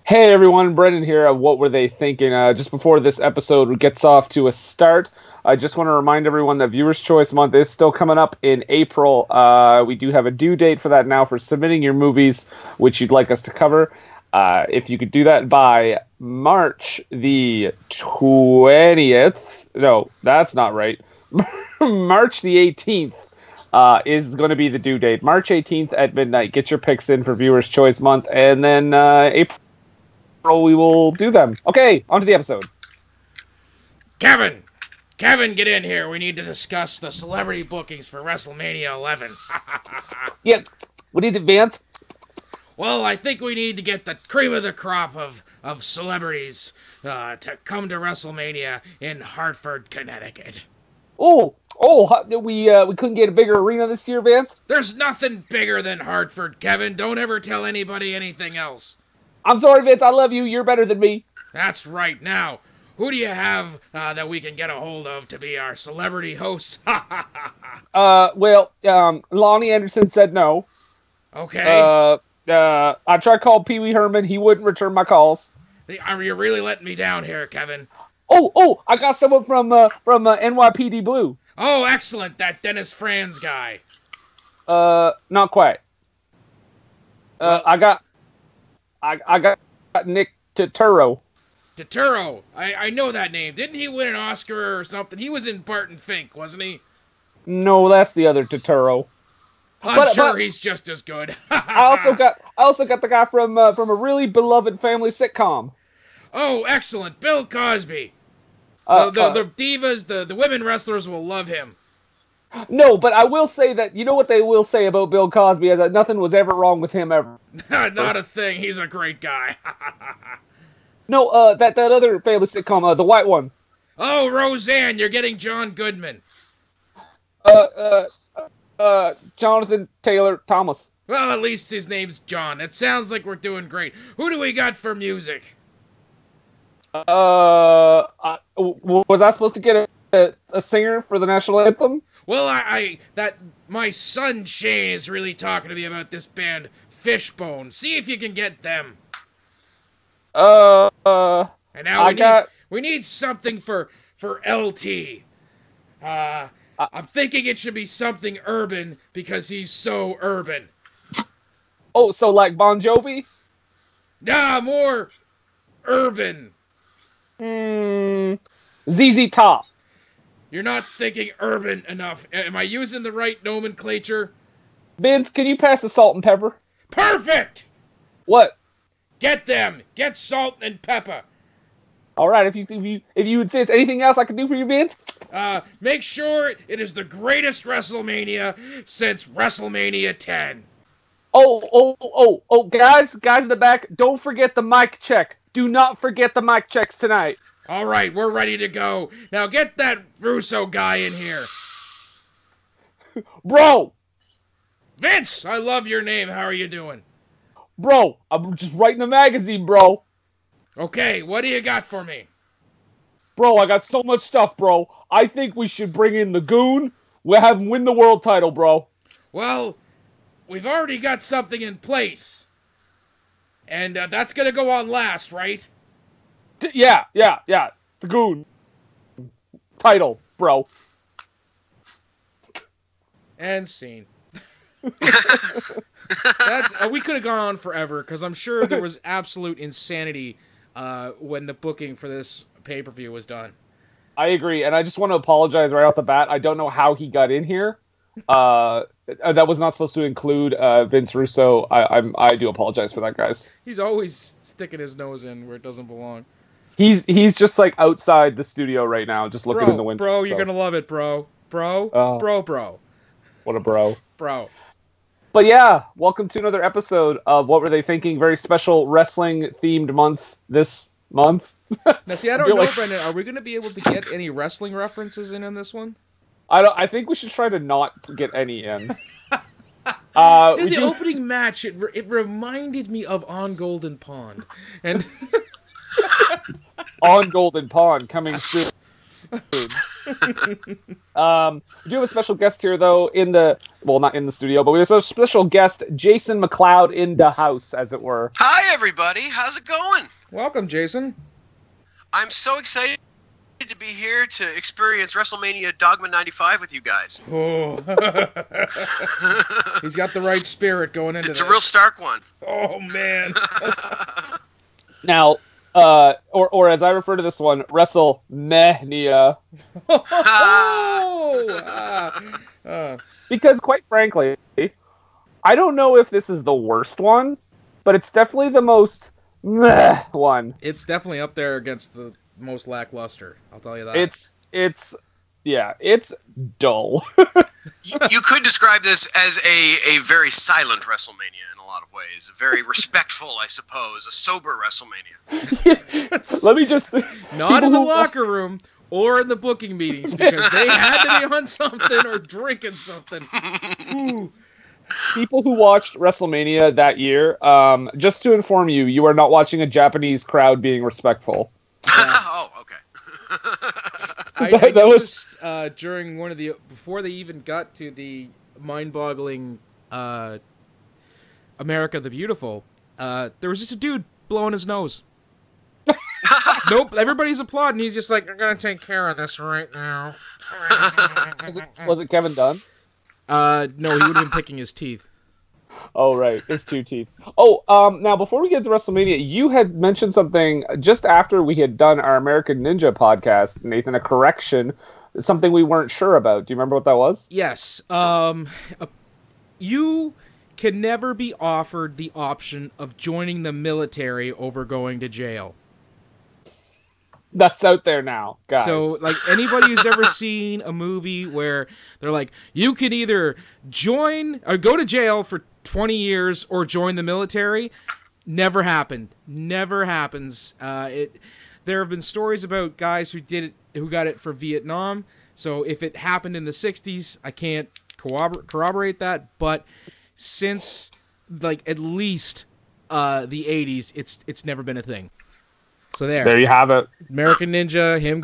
Hey everyone, Brendan here of What Were They Thinking? Just before this episode gets off to a start, I just want to remind everyone that Viewer's Choice Month is still coming up in April. We do have a due date for that now for submitting your movies, which you'd like us to cover. If you could do that by March the 20th. No, that's not right. March the 18th is going to be the due date. March 18th at midnight. Get your picks in for Viewer's Choice Month. And then April, we will do them. Okay, on to the episode. Kevin, get in here. We need to discuss the celebrity bookings for Wrestlemania 11. Yeah, what do you think, Vance? Well, I think we need to get the cream of the crop of celebrities to come to WrestleMania in Hartford, Connecticut. We couldn't get a bigger arena this year, Vance? There's nothing bigger than Hartford, Kevin. Don't ever tell anybody anything else. I'm sorry, Vince. I love you. You're better than me. That's right. Now, who do you have that we can get a hold of to be our celebrity hosts? Lonnie Anderson said no. Okay. I tried calling Pee Wee Herman. He wouldn't return my calls. You're really letting me down here, Kevin. I got someone from NYPD Blue. Oh, excellent. That Dennis Franz guy. Not quite. I got Nick Turturro. Turturro. I know that name. Didn't he win an Oscar or something? He was in Barton Fink, wasn't he? No, that's the other Turturro. I'm sure he's just as good. I also got the guy from a really beloved family sitcom. Oh, excellent. Bill Cosby. The divas, the women wrestlers will love him. No, but I will say that, you know what they will say about Bill Cosby, is that nothing was ever wrong with him ever. Not a thing. He's a great guy. No, that other family sitcom, the white one. Oh, Roseanne, you're getting John Goodman. Jonathan Taylor Thomas. Well, at least his name's John. It sounds like we're doing great. Who do we got for music? Was I supposed to get a singer for the national anthem? Well, my son Shane is really talking to me about this band Fishbone. See if you can get them. And now we need something for LT. I'm thinking it should be something urban because he's so urban. Oh, so like Bon Jovi? Nah, more urban. ZZ Top. You're not thinking urban enough. Am I using the right nomenclature? Vince, can you pass the salt and pepper? Perfect! What? Get them! Get salt and pepper! Alright, if you insist. Anything else I can do for you, Vince? Make sure it is the greatest WrestleMania since WrestleMania 10. Guys in the back, don't forget the mic check. Do not forget the mic checks tonight. All right, we're ready to go. Now get that Russo guy in here. Bro! Vince, I love your name. How are you doing? Bro, I'm just writing a magazine, bro. Okay, what do you got for me? Bro, I got so much stuff, bro. I think we should bring in the Goon. We'll have him win the world title, bro. Well, we've already got something in place. And that's going to go on last, right? Yeah. The Goon. Title, bro. And scene. We could have gone on forever, because I'm sure there was absolute insanity when the booking for this pay-per-view was done. I agree, and I just want to apologize right off the bat. I don't know how he got in here. That was not supposed to include Vince Russo. I do apologize for that, guys. He's always sticking his nose in where it doesn't belong. He's just like outside the studio right now, just looking in the window. Bro, you're gonna love it, bro. Bro. What a bro. Bro. But yeah, welcome to another episode of What Were They Thinking? Very special wrestling-themed month this month. Now, see, I don't know, Brendan. Are we going to be able to get any wrestling references in this one? I think we should try to not get any in. In the opening match, it reminded me of On Golden Pond. And On Golden Pond coming soon. We do have a special guest here, though, not in the studio, but we have a special guest, Jason MacLeod, in the house, as it were. Hi, everybody. How's it going? Welcome, Jason. I'm so excited to be here to experience WrestleMania Dogma 95 with you guys. Oh. He's got the right spirit going into this. It's a real stark one. Oh, man. Now, or as I refer to this one, Wrestlemania. Because, quite frankly, I don't know if this is the worst one, but it's definitely the most meh one. It's definitely up there against the most lackluster. I'll tell you that. It's dull. You could describe this as a very silent WrestleMania in a lot of ways. A very respectful, I suppose. A sober WrestleMania. Let me just... Not in the locker room or in the booking meetings, because they had to be on something or drinking something. Ooh. People who watched WrestleMania that year, just to inform you, you are not watching a Japanese crowd being respectful. Yeah. Oh, okay. I noticed during before they even got to the mind-boggling America the Beautiful, there was just a dude blowing his nose. Nope, everybody's applauding. He's just like, I'm gonna take care of this right now. Was it Kevin Dunn? No, he would have been picking his teeth. Oh, right. His 2 teeth. Oh, now, before we get to WrestleMania, you had mentioned something just after we had done our American Ninja podcast, Nathan, a correction, something we weren't sure about. Do you remember what that was? Yes. You can never be offered the option of joining the military over going to jail. That's out there now, guys. So, like, anybody who's ever seen a movie where they're like, you can either join or go to jail for 20 years or join the military, never happened. Never happens. There have been stories about guys who got it for Vietnam. So if it happened in the 60s, I can't corroborate that. But since, like, at least the 80s, it's never been a thing. So there you have it. American Ninja, him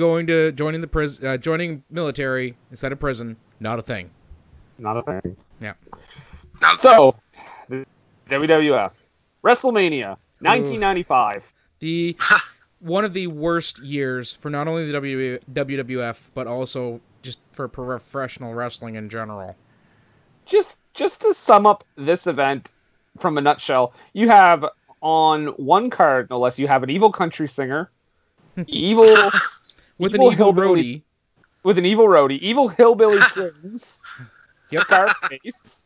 joining military instead of prison, not a thing. Not a thing. Yeah. So, WWF, WrestleMania, 1995. One of the worst years for not only the WWF but also just for professional wrestling in general. Just to sum up this event from a nutshell, you have on one card, no less, you have an evil country singer, with an evil roadie, evil hillbilly twins, Scarface,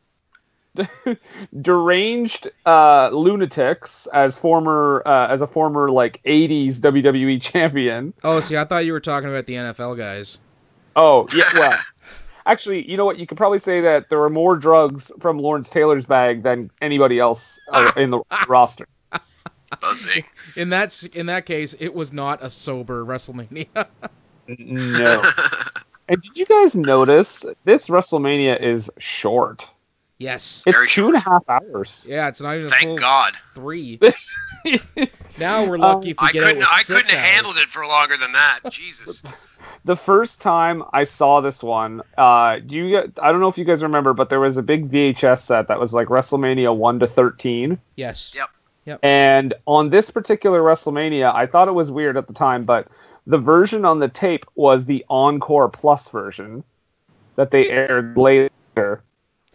deranged lunatics as a former like 80s WWE champion. Oh, see, I thought you were talking about the NFL guys. Oh, yeah, well, actually, you know what? You could probably say that there were more drugs from Lawrence Taylor's bag than anybody else in the roster. Buzzing. In that case, it was not a sober WrestleMania. No. And did you guys notice this WrestleMania is short? Yes. It's Very 2.5 hours. Yeah, it's not even Thank full God. 3. Now we're lucky if we get out with 6 I couldn't have hours. handled it for longer than that. Jesus. The first time I saw this one, I don't know if you guys remember, but there was a big VHS set that was like WrestleMania 1 to 13. Yes. Yep. And on this particular WrestleMania, I thought it was weird at the time, but the version on the tape was the Encore Plus version that they aired later.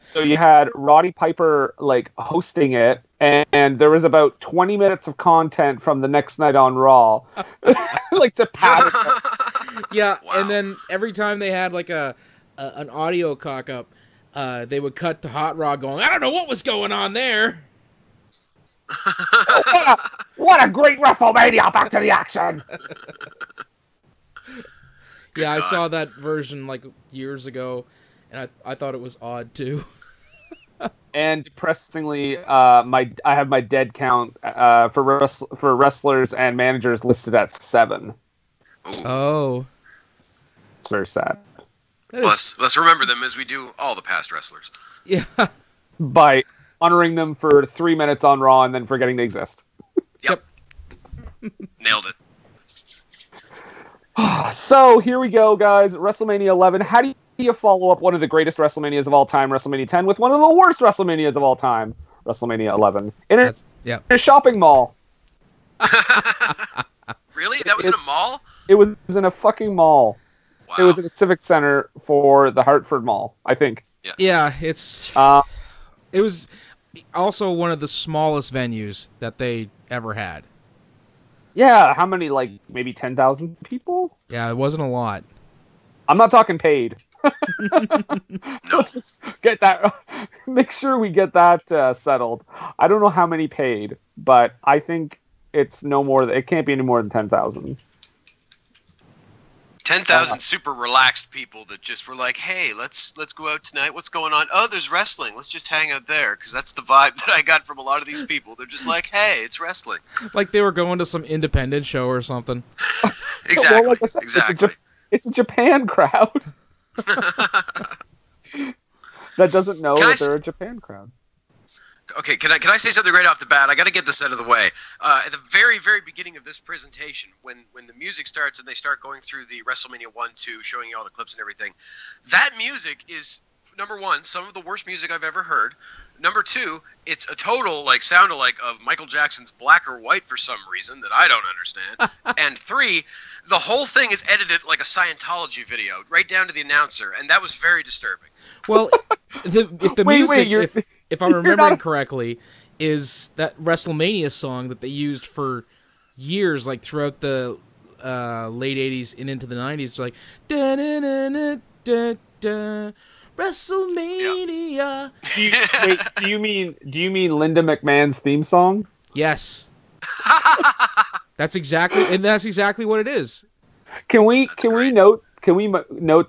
So you had Roddy Piper like hosting it, and there was about 20 minutes of content from the next night on Raw, like to pad it. Yeah, Wow. And then every time they had like an audio cock up, they would cut to Hot Rod going, I don't know what was going on there. What a great WrestleMania! Back to the action. Yeah, I saw that version like years ago, and I thought it was odd too. And depressingly, I have my dead count for wrestlers and managers listed at 7. Oh, it's very sad. Let's remember them as we do all the past wrestlers. Yeah. By honoring them for 3 minutes on Raw and then forgetting they exist. Yep. Nailed it. So here we go, guys. WrestleMania 11. How do you follow up one of the greatest WrestleManias of all time, WrestleMania 10, with one of the worst WrestleManias of all time, WrestleMania 11? In a shopping mall. Really? That was in a mall? It was in a fucking mall. Wow. It was in a civic center for the Hartford Mall, I think. Yeah, it was also one of the smallest venues that they ever had. Yeah, how many, like, maybe 10,000 people? Yeah, it wasn't a lot. I'm not talking paid. No. Let's just get that, make sure we get that settled. I don't know how many paid, but I think it's no more, it can't be any more than 10,000. 10,000 super relaxed people that just were like, hey, let's go out tonight. What's going on? Oh, there's wrestling. Let's just hang out there. Because that's the vibe that I got from a lot of these people. They're just like, hey, it's wrestling. Like they were going to some independent show or something. Exactly. Well, like I said, exactly. It's a Japan crowd. That doesn't know that they're a Japan crowd. Okay, can I say something right off the bat? I got to get this out of the way. At the very, very beginning of this presentation, when the music starts and they start going through the WrestleMania 1, 2, showing you all the clips and everything, that music is, number one, some of the worst music I've ever heard. Number two, it's a total, like, sound-alike of Michael Jackson's Black or White for some reason that I don't understand. And three, the whole thing is edited like a Scientology video, right down to the announcer, and that was very disturbing. Well, if the music... If I'm remembering correctly, is that WrestleMania song that they used for years, like throughout the late 80s and into the 90s, like da da da da da WrestleMania. Yeah. Do you mean Linda McMahon's theme song? Yes. That's exactly what it is. Can we note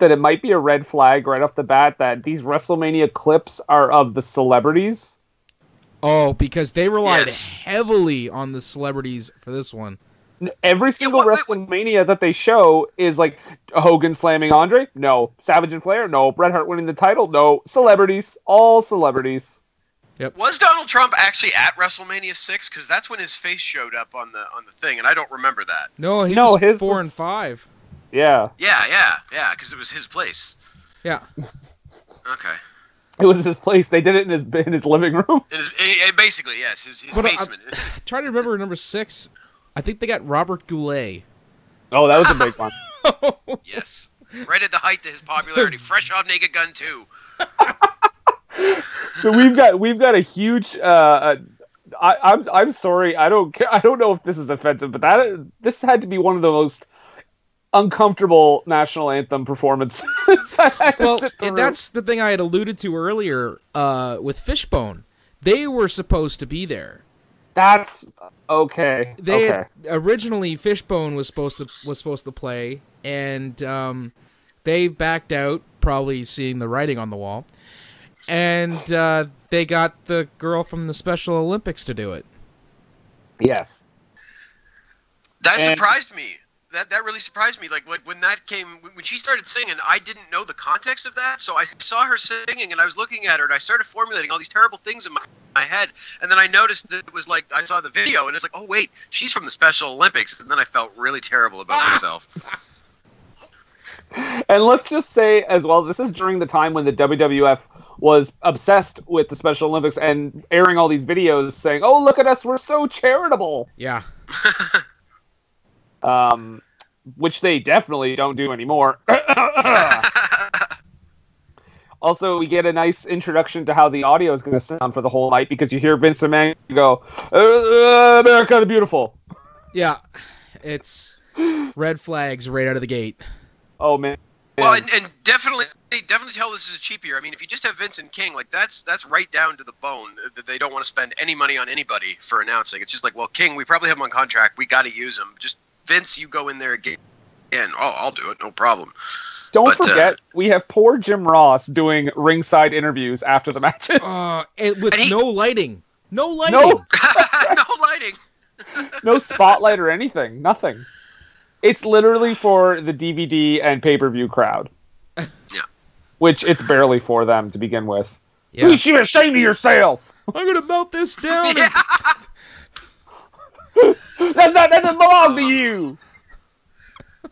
that it might be a red flag right off the bat that these WrestleMania clips are of the celebrities? Oh, because they relied heavily on the celebrities for this one. Every single WrestleMania that they show is like Hogan slamming Andre? No. Savage and Flair? No. Bret Hart winning the title? No. Celebrities. All celebrities. Yep. Was Donald Trump actually at WrestleMania 6? Because that's when his face showed up on the thing, and I don't remember that. No, he was 4 and 5. Yeah. Yeah, because it was his place. Yeah. Okay. It was his place. They did it in his living room. Basically, yes, his basement. Trying to remember number 6. I think they got Robert Goulet. Oh, that was a big one. Yes. Right at the height of his popularity. Fresh off Naked Gun 2. So we've got a huge I'm sorry, I don't know if this is offensive, but this had to be one of the most uncomfortable national anthem performances. Well, that's the thing I had alluded to earlier with Fishbone. They were supposed to be there. That's okay. Originally Fishbone was supposed to play, and they backed out, probably seeing the writing on the wall. And they got the girl from the Special Olympics to do it. Yes. That surprised me. That really surprised me. Like when that came, when she started singing, I didn't know the context of that. So I saw her singing, and I was looking at her, and I started formulating all these terrible things in my head. And then I noticed that it was like, I saw the video, and it's like, oh wait, she's from the Special Olympics. And then I felt really terrible about myself. And let's just say as well, this is during the time when the WWF was obsessed with the Special Olympics and airing all these videos saying, oh, look at us, we're so charitable. Yeah. Which they definitely don't do anymore. Also, we get a nice introduction to how the audio is going to sound for the whole night, because you hear Vince McMahon go, America the Beautiful. Yeah. It's red flags right out of the gate. Oh, man. Well, and definitely tell this is a cheap year. I mean, if you just have Vince and King, like that's right down to the bone that they don't want to spend any money on anybody for announcing. It's just like, well, King, we probably have him on contract. We got to use him. Just Vince, you go in there again. Oh, I'll do it. No problem. Don't forget, we have poor Jim Ross doing ringside interviews after the matches. With no lighting. No lighting. No, no lighting. No spotlight or anything. Nothing. It's literally for the DVD and pay-per-view crowd. Yeah. Which it's barely for them to begin with. Yeah. You should be ashamed of yourself. I'm going to melt this down. Yeah. That doesn't belong to you.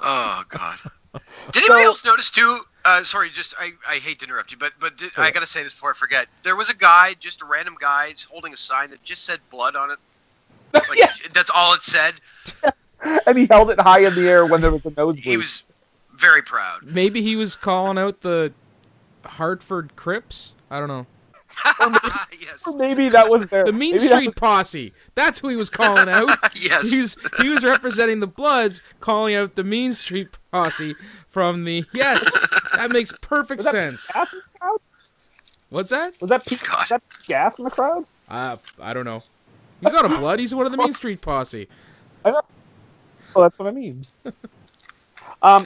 Oh God. Did anybody else notice too? Sorry, I hate to interrupt you, but I gotta say this before I forget. There was a guy, just a random guy, holding a sign that just said blood on it. Like, yes. That's all it said. And he held it high in the air when there was a nosebleed. He was very proud. Maybe he was calling out the Hartford Crips? I don't know. Yes. Or maybe that was the Mean Street Posse. That's who he was calling out. Yes. He was representing the Bloods, calling out the Mean Street Posse from the... Yes, that makes perfect sense. Gas in the crowd? What's that? Was that gas in the crowd? I don't know. He's not a Blood. He's one of the Mean Street Posse. I know. Well, that's what I mean.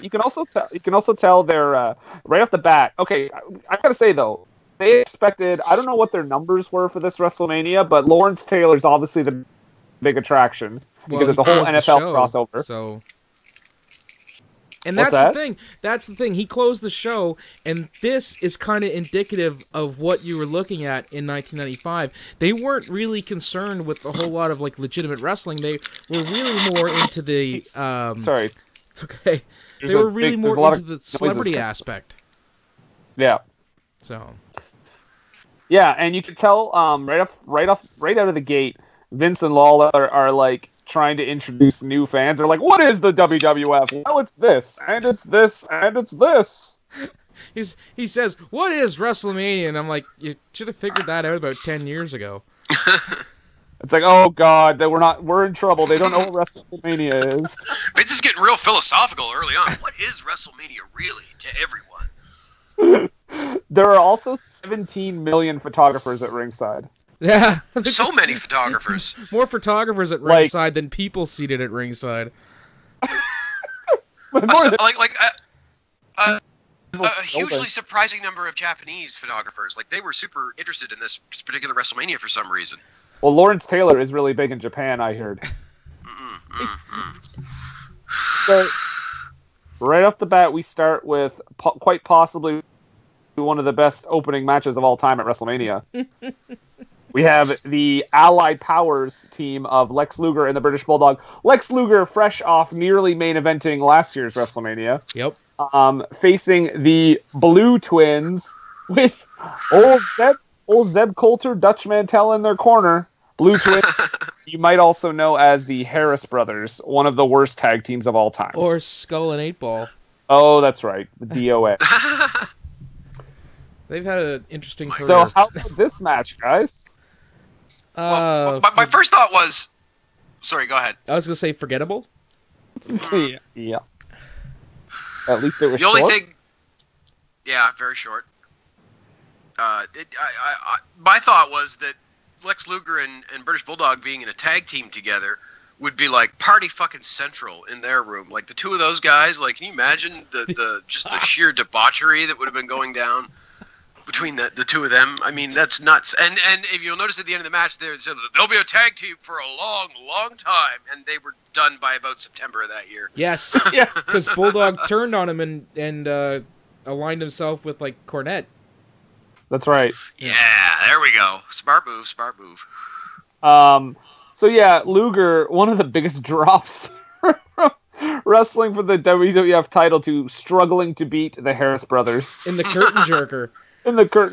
You can also tell they're right off the bat. Okay, I gotta say though, they expected. I don't know what their numbers were for this WrestleMania, but Lawrence Taylor's obviously the big attraction because it's a whole NFL crossover. So, and that's the thing. That's the thing. He closed the show, and this is kind of indicative of what you were looking at in 1995. They weren't really concerned with a whole lot of like legitimate wrestling. They were really more into the. Sorry, it's okay. They were really more into the celebrity aspect. Yeah. So. Yeah, and you can tell right out of the gate, Vince and Lawler are like trying to introduce new fans. They're like, "What is the WWF?" Well, it's this, and it's this, and it's this. He says, "What is Wrestlemania?" And I'm like, "You should have figured that out about 10 years ago." It's like, oh God, we're in trouble. They don't know what WrestleMania is. Vince is getting real philosophical early on. What is WrestleMania really to everyone? There are also 17 million photographers at ringside. Yeah. So many photographers. More photographers at ringside than people seated at ringside. A hugely surprising number of Japanese photographers. Like, they were super interested in this particular WrestleMania for some reason. Well, Lawrence Taylor is really big in Japan, I heard. So, right off the bat, we start with quite possibly one of the best opening matches of all time at WrestleMania. We have the Allied Powers team of Lex Luger and the British Bulldog. Lex Luger, fresh off nearly main eventing last year's WrestleMania. Yep. Facing the Blue Twins with old Zeb Coulter, Dutch Mantel in their corner. Blue Twins, you might also know as the Harris Brothers, one of the worst tag teams of all time. Or Skull and 8-Ball. Oh, that's right. The DOA. They've had an interesting career. So how about this match, guys? Well, my first thought was... Sorry, go ahead. I was going to say forgettable. Yeah. At least it was the short. only thing... Yeah, very short. My thought was that Lex Luger and British Bulldog being in a tag team together would be like party fucking central in their room. Like the two of those guys, like, can you imagine the just the sheer debauchery that would have been going down between the two of them? I mean, that's nuts. And if you'll notice at the end of the match, there said they'll be a tag team for a long, long time, and they were done by about September of that year. Yes, because Bulldog turned on him and aligned himself with like Cornette. That's right. Yeah, there we go. Smart move. So yeah, Luger, one of the biggest drops wrestling for the WWF title to struggling to beat the Harris Brothers. In the curtain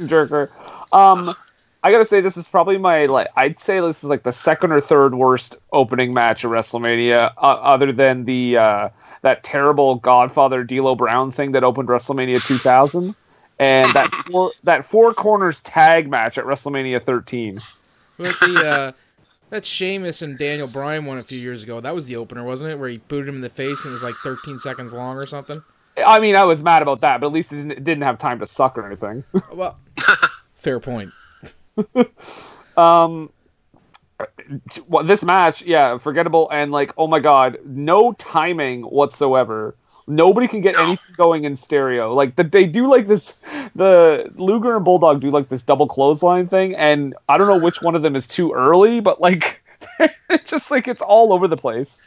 jerker. I gotta say, this is probably I'd say this is like the second or third worst opening match of WrestleMania, other than the that terrible Godfather D'Lo Brown thing that opened WrestleMania 2000. And that Four Corners tag match at WrestleMania 13. With that Sheamus and Daniel Bryan one a few years ago. That was the opener, wasn't it? Where he booted him in the face and it was like 13 seconds long or something. I mean, I was mad about that, but at least it didn't have time to suck or anything. Well, fair point. This match, yeah, forgettable, and like, oh my god, no timing whatsoever. Nobody can get anything going in stereo. Like, they do like this, the Luger and Bulldog do like this double clothesline thing, and I don't know which one of them is too early, but like, it's just like, it's all over the place.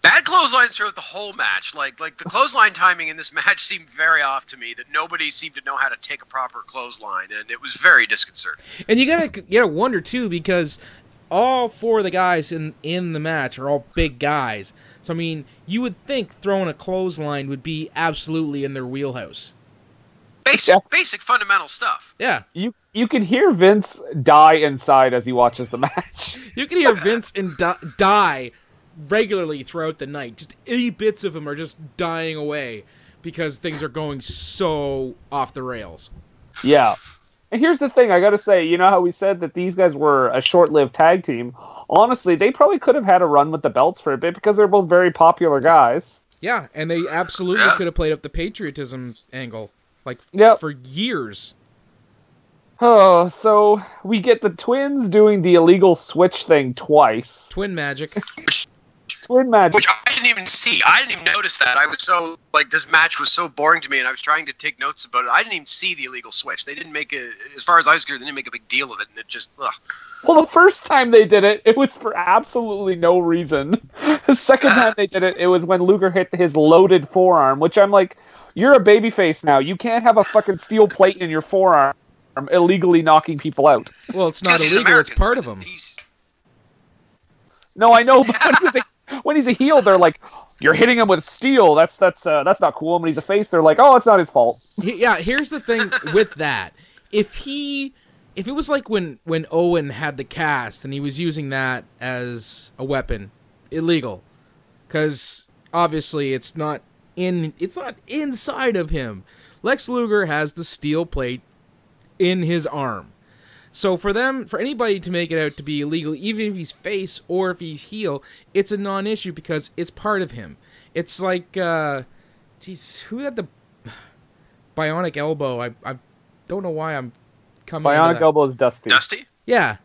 Bad clotheslines throughout the whole match. Like the clothesline timing in this match seemed very off to me, that nobody seemed to know how to take a proper clothesline, and it was very disconcerting. And you gotta wonder too, because all four of the guys in the match are all big guys. So, I mean, you would think throwing a clothesline would be absolutely in their wheelhouse. Basic fundamental stuff. Yeah. You can hear Vince die inside as he watches the match. You can hear Vince die regularly throughout the night. Just any bits of him are just dying away because things are going so off the rails. Yeah. And here's the thing, I gotta say, you know how we said that these guys were a short-lived tag team? Honestly, they probably could have had a run with the belts for a bit because they're both very popular guys. Yeah, and they absolutely could have played up the patriotism angle, like, for years. Oh, so we get the twins doing the illegal switch thing twice. Twin magic. Twin magic. Which I didn't even see. I didn't even notice that. I was so, like, this match was so boring to me, and I was trying to take notes about it. I didn't even see the illegal switch. They didn't make a, as far as I was concerned, they didn't make a big deal of it, and it just, ugh. Well, the first time they did it, it was for absolutely no reason. The second time they did it, it was when Luger hit his loaded forearm, which I'm like, you're a babyface now. You can't have a fucking steel plate in your forearm illegally knocking people out. Well, it's not illegal, it's part of him. No, I know, but when he's a heel, they're like, you're hitting him with steel. That's not cool. And when he's a face, they're like, oh, it's not his fault. Yeah, here's the thing with that. If it was like when Owen had the cast and he was using that as a weapon, illegal, because obviously it's not inside of him. Lex Luger has the steel plate in his arm. So for anybody to make it out to be illegal, even if he's face or if he's heel, it's a non-issue because it's part of him. It's like, geez, who had the bionic elbow? I don't know why I'm coming. Bionic elbow is Dusty. Dusty? Yeah.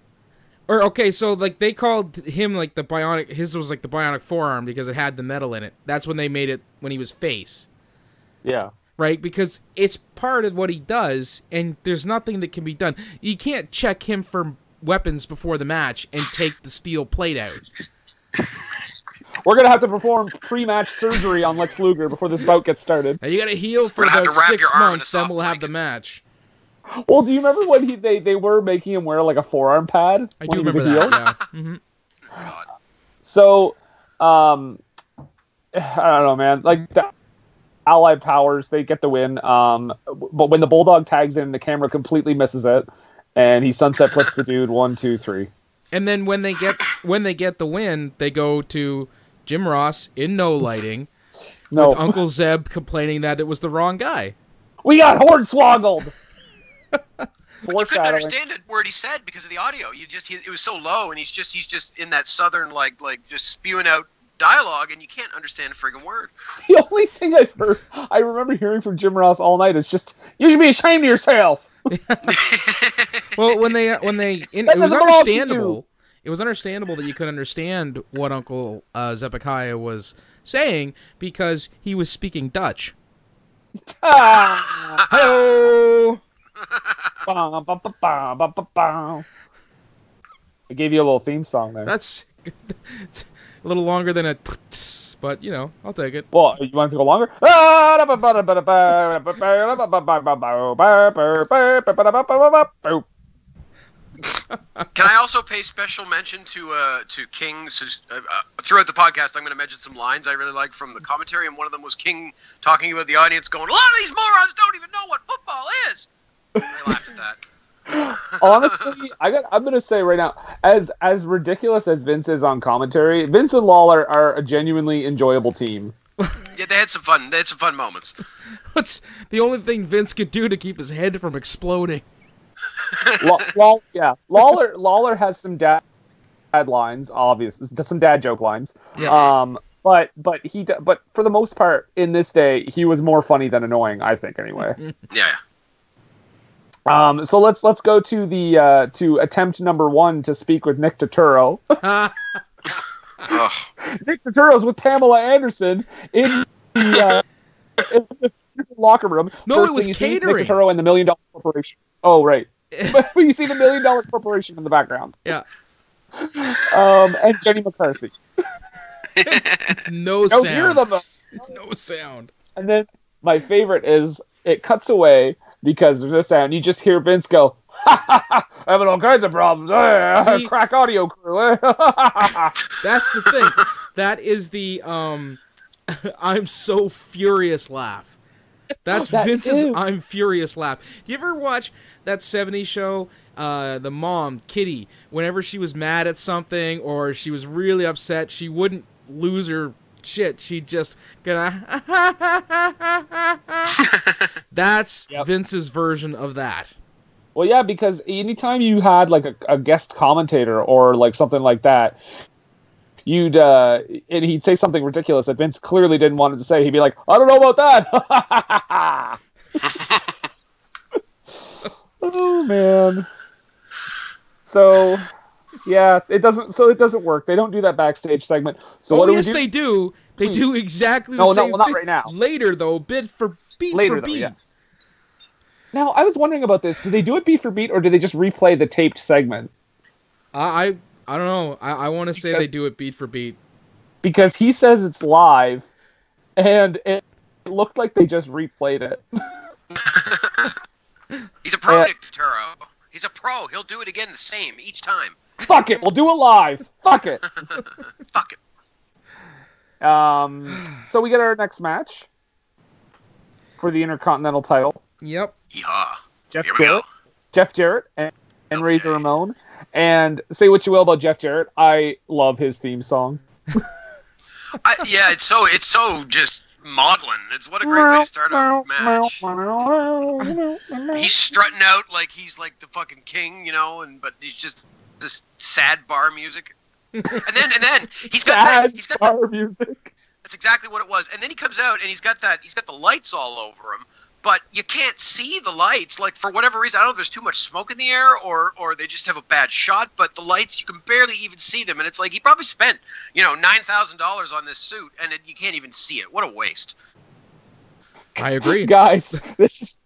Or okay, so like they called him like the bionic. His was like the bionic forearm because it had the metal in it. That's when they made it when he was face. Yeah. Right, because it's part of what he does, and there's nothing that can be done. You can't check him for weapons before the match and take the steel plate out. We're going to have to perform pre-match surgery on Lex Luger before this bout gets started. Now you got to heal for about 6 months, then we'll have the match. Well, do you remember when they were making him wear like a forearm pad? I do remember that, yeah. Mm-hmm. So, I don't know, man. Like, Allied Powers, they get the win. But when the Bulldog tags in, the camera completely misses it, and he sunset flips the dude 1, 2, 3. And then when they get the win, they go to Jim Ross in no lighting, with Uncle Zeb complaining that it was the wrong guy. We got hornswoggled. But you couldn't understand a word he said because of the audio. It was so low, and he's just in that southern like just spewing out dialogue, and you can't understand a friggin' word. The only thing I remember hearing from Jim Ross all night is just, you should be ashamed of yourself. Well, it was understandable. It was understandable that you could understand what Uncle Zebekiah was saying because he was speaking Dutch. Hello. I gave you a little theme song there. That's it's a little longer than a, but you know, I'll take it. Well, you want it to go longer? Can I also pay special mention to King? Throughout the podcast, I'm going to mention some lines I really like from the commentary, and one of them was King talking about the audience going, "A lot of these morons don't even know what football is." I laughed at that. Honestly, I'm gonna say right now, as ridiculous as Vince is on commentary, Vince and Lawler are a genuinely enjoyable team. Yeah, they had some fun. They had some fun moments. What's the only thing Vince could do to keep his head from exploding? Lawler has some dad lines, obviously, some dad joke lines. Yeah. But for the most part, in this day, he was more funny than annoying, I think, anyway. Yeah. So let's go to the to attempt number 1 to speak with Nick Turturro. Nick Turturro's with Pamela Anderson in the locker room. No, First it was catering. Nick Turturro and the $1 Million Corporation. Oh, right. But you see the $1 Million Corporation in the background. Yeah. And Jenny McCarthy. No sound. Hear them. No sound. And then my favorite is it cuts away because there's no sound. You just hear Vince go, Having all kinds of problems. See, crack audio crew. That's the thing. That is the I'm so furious laugh. That's Vince's I'm furious laugh. Do you ever watch that 70s show, the mom, Kitty, whenever she was mad at something or she was really upset, she wouldn't lose her shit. She'd just gonna That's Vince's version of that. Well, yeah, because anytime you had like a guest commentator or like something like that, you'd and he'd say something ridiculous that Vince clearly didn't want to say. He'd be like, "I don't know about that." Oh man. So yeah, it doesn't work. They don't do that backstage segment. So what do we do? They do. They do exactly the same thing. Not right now. Later though, bit for beat. Yeah. Now, I was wondering about this. Do they do it beat for beat, or do they just replay the taped segment? I don't know. I want to say they do it beat for beat. Because he says it's live, and it looked like they just replayed it. He's a pro, Nick Turturro. He's a pro. He'll do it again the same each time. Fuck it. We'll do it live. Fuck it. Fuck it. So we get our next match for the Intercontinental title. Yep. Yeah. Jeff Jarrett and Razor Ramon. And say what you will about Jeff Jarrett, I love his theme song. It's so just maudlin. It's what a great way to start a match. He's strutting out like he's like the fucking king, but he's just this sad bar music. And then he's got bar music. That's exactly what it was. And then he comes out and he's got the lights all over him. But you can't see the lights, like, for whatever reason. I don't know if there's too much smoke in the air or they just have a bad shot, but the lights, you can barely even see them. And it's like, he probably spent, $9,000 on this suit, and you can't even see it. What a waste. I agree. Guys, this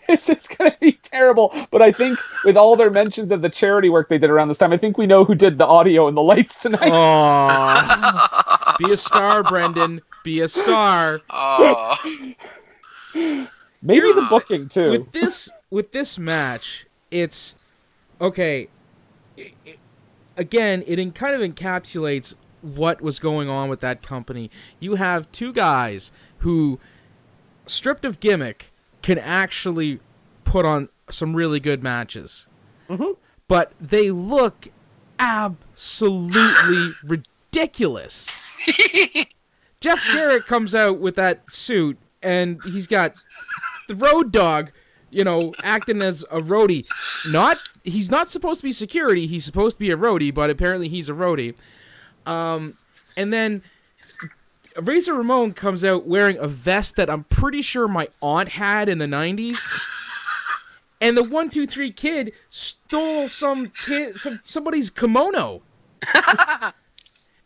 is going to be terrible. But I think with all their mentions of the charity work they did around this time, I think we know who did the audio and the lights tonight. Aww. Be a star, Brendan. Be a star. Maybe the booking too. With this match, it's okay. Again, it kind of encapsulates what was going on with that company. You have two guys who, stripped of gimmick, can actually put on some really good matches. Mm-hmm. But they look absolutely ridiculous. Jeff Jarrett comes out with that suit, and he's got the Road Dogg, acting as a roadie. He's not supposed to be security. He's supposed to be a roadie, but apparently he's a roadie. And then Razor Ramon comes out wearing a vest that I'm pretty sure my aunt had in the 90s. And the 1, 2, 3 Kid stole somebody's kimono.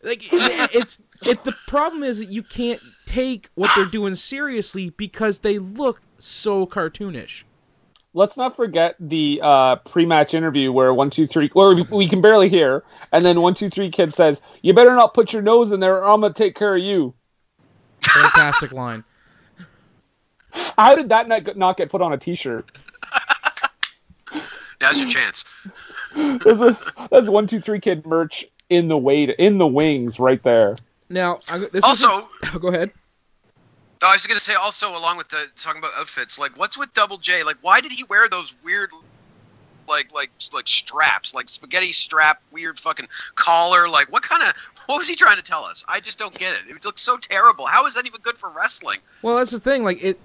Like, it's the problem is that you can't take what they're doing seriously because they look so cartoonish. Let's not forget the pre-match interview where 1, 2, 3, where we can barely hear, and then 1, 2, 3 Kid says, "You better not put your nose in there, or I'm gonna take care of you." Fantastic line. How did that not get put on a T-shirt? Now's your chance. That's 1, 2, 3 Kid merch in the wings right there. Now, go ahead. I was going to say also, along with talking about outfits, like, what's with Double J? Like, why did he wear those weird, like straps, like spaghetti strap, weird fucking collar? Like, what was he trying to tell us? I just don't get it. It looks so terrible. How is that even good for wrestling? Well, that's the thing. Like,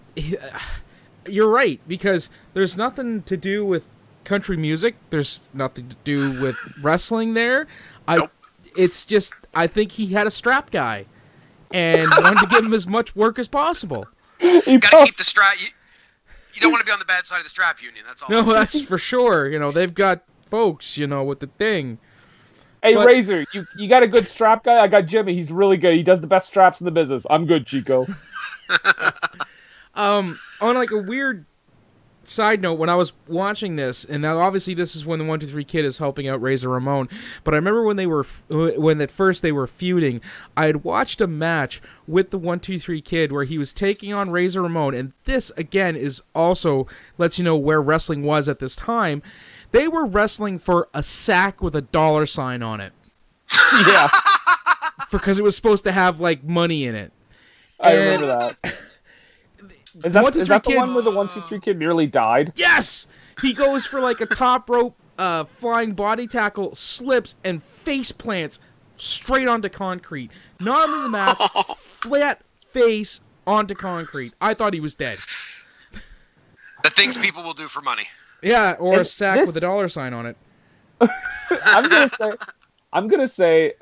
you're right, because there's nothing to do with country music. There's nothing to do with wrestling there. Nope. It's just, I think he had a strap guy and wanted to give him as much work as possible. You gotta keep the strap. You don't want to be on the bad side of the strap union. That's all. No, that's for sure. They've got folks, with the thing. Hey, Razor, you got a good strap guy? I got Jimmy. He's really good. He does the best straps in the business. I'm good, Chico. On like a weird side note, when I was watching this, and now obviously this is when the 1, 2, 3 Kid is helping out Razor Ramon, but I remember when at first they were feuding, I had watched a match with the 1, 2, 3 Kid where he was taking on Razor Ramon, and this again is also lets you know where wrestling was at this time. They were wrestling for a sack with a $sign on it. Yeah. Because it was supposed to have, like, money in it. I remember that. Is that the one where the 1-2-3 Kid nearly died? Yes! He goes for, like, a top rope flying body tackle, slips, and face plants straight onto concrete. Not on the mats, flat face onto concrete. I thought he was dead. The things people will do for money. Yeah, or a sack with a $sign on it. I'm gonna say,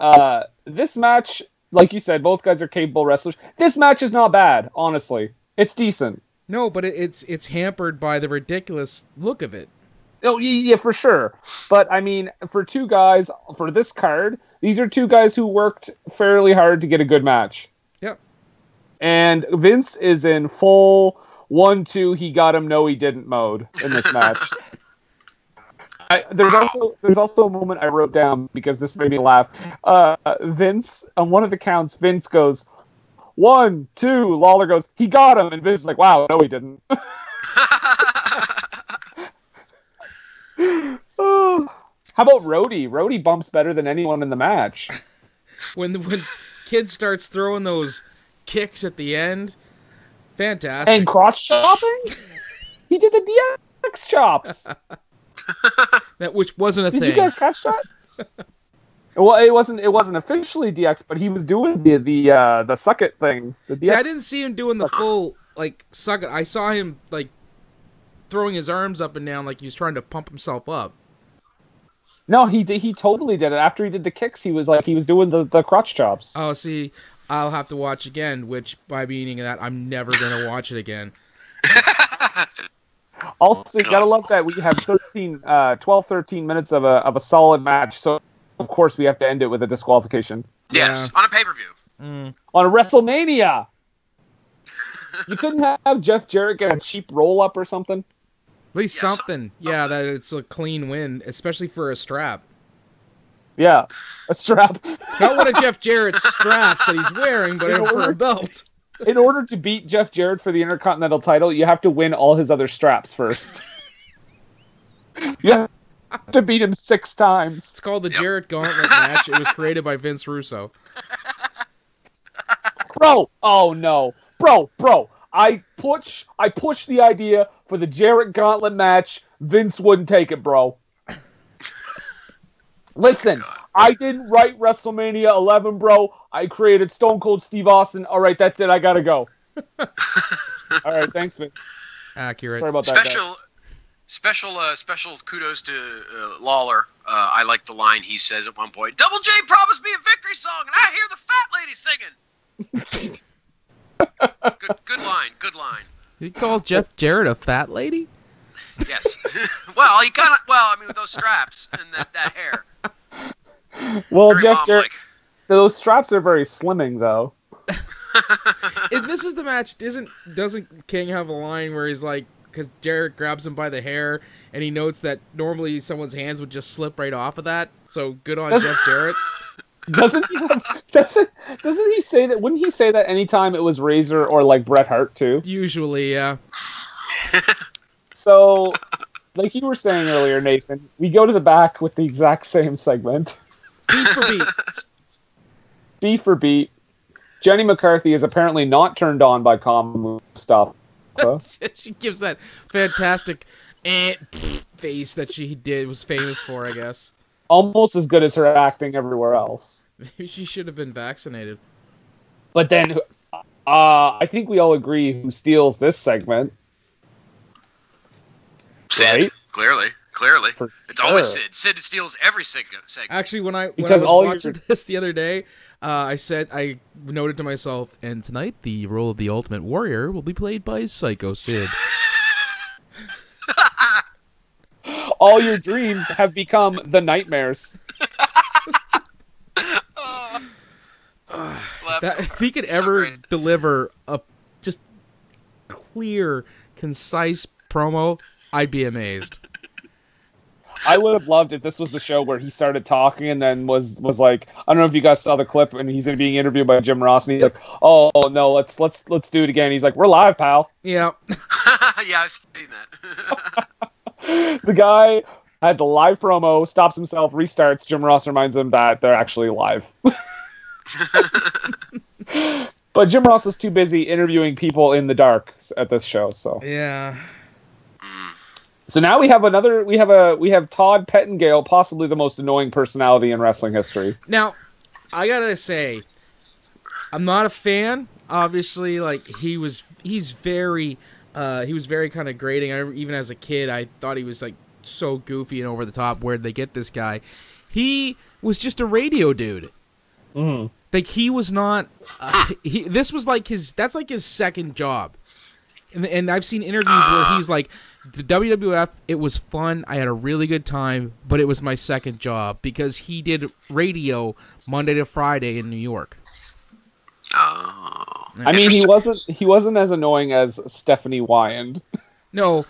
this match, like you said, both guys are capable wrestlers. This match is not bad, honestly. It's decent. No, but it's hampered by the ridiculous look of it. Oh, yeah, for sure. But, I mean, for two guys, for this card, these are two guys who worked fairly hard to get a good match. Yep. And Vince is in full 1-2, he got him, no he didn't mode in this match. There's also a moment I wrote down because this made me laugh. Vince, on one of the counts, Vince goes, 1, 2, Lawler goes, he got him, and Vince is like, wow, no he didn't. How about Rhodey? Rhodey bumps better than anyone in the match. When Kid starts throwing those kicks at the end, fantastic. And crotch chopping? He did the DX chops. Which wasn't a thing. Did you guys catch that? Well, it wasn't officially DX, but he was doing the suck it thing. See, I didn't see him doing the full like suck it. I saw him like throwing his arms up and down like he was trying to pump himself up. No, he totally did it. After he did the kicks, he was doing the crotch chops. Oh, see, I'll have to watch again, which by meaning that I'm never going to watch it again. Also, you gotta love that we have 12-13 minutes of a solid match, so of course we have to end it with a disqualification. Yes, on a pay-per-view. On a WrestleMania! You couldn't have Jeff Jarrett get a cheap roll-up or something? At least something. Yeah, that it's a clean win, especially for a strap. Yeah, a strap. Not one of Jeff Jarrett's straps that he's wearing, but for a belt. In order to beat Jeff Jarrett for the Intercontinental title, you have to win all his other straps first. You have to beat him 6 times. It's called the Jarrett Gauntlet match. It was created by Vince Russo. Bro! Oh, no. Bro! I push the idea for the Jarrett Gauntlet match. Vince wouldn't take it, bro. Listen, I didn't write WrestleMania 11, bro. I created Stone Cold Steve Austin. All right, that's it. I gotta go. All right, thanks, Vince. Accurate. Sorry about that. Special kudos to Lawler. I like the line he says at one point. Double J promised me a victory song, and I hear the fat lady singing. Good line. Did you call Jeff Jarrett a fat lady? Yes. Well, with those straps and that hair. Well, very Jeff Jarrett, those straps are very slimming, though. If this is the match, doesn't King have a line where he's like, because Jarrett grabs him by the hair, and he notes that normally someone's hands would just slip right off of that, so good on Jeff Jarrett. Doesn't he say that? Wouldn't he say that anytime it was Razor or like Bret Hart too? Usually, yeah. So, like you were saying earlier, Nathan, we go to the back with the exact same segment. Beat for beat. Beat for beat. Jenny McCarthy is apparently not turned on by common stuff. She gives that fantastic face that she was famous for, I guess. Almost as good as her acting everywhere else. Maybe she should have been vaccinated. But then, I think we all agree who steals this segment. Sid, right? Clearly. For it's always Sid. Sid steals every segment. Actually, when I was watching this the other day, I noted to myself, and tonight the role of the Ultimate Warrior will be played by Psycho Sid. All your dreams have become the nightmares. If he could ever deliver a just clear, concise promo, I'd be amazed. I would have loved if this was the show where he started talking and then was like, I don't know if you guys saw the clip and he's being interviewed by Jim Ross and he's like, oh no, let's do it again. He's like, we're live, pal. Yeah. Yeah, I've seen that. The guy has a live promo, stops himself, restarts. Jim Ross reminds him that they're actually live. But Jim Ross was too busy interviewing people in the dark at this show, so. Yeah. So now we have Todd Pettengill, possibly the most annoying personality in wrestling history. Now, I gotta say, I'm not a fan. Obviously, like he's very kind of grating. Even as a kid, I thought he was like so goofy and over the top. Where'd they get this guy? He was just a radio dude. Mm-hmm. Like he was not. This was like that's like his second job. And I've seen interviews where he's like, the WWF, it was fun. I had a really good time, but it was my second job because he did radio Monday to Friday in New York. Oh. I mean, he wasn't as annoying as Stephanie Wyand. No,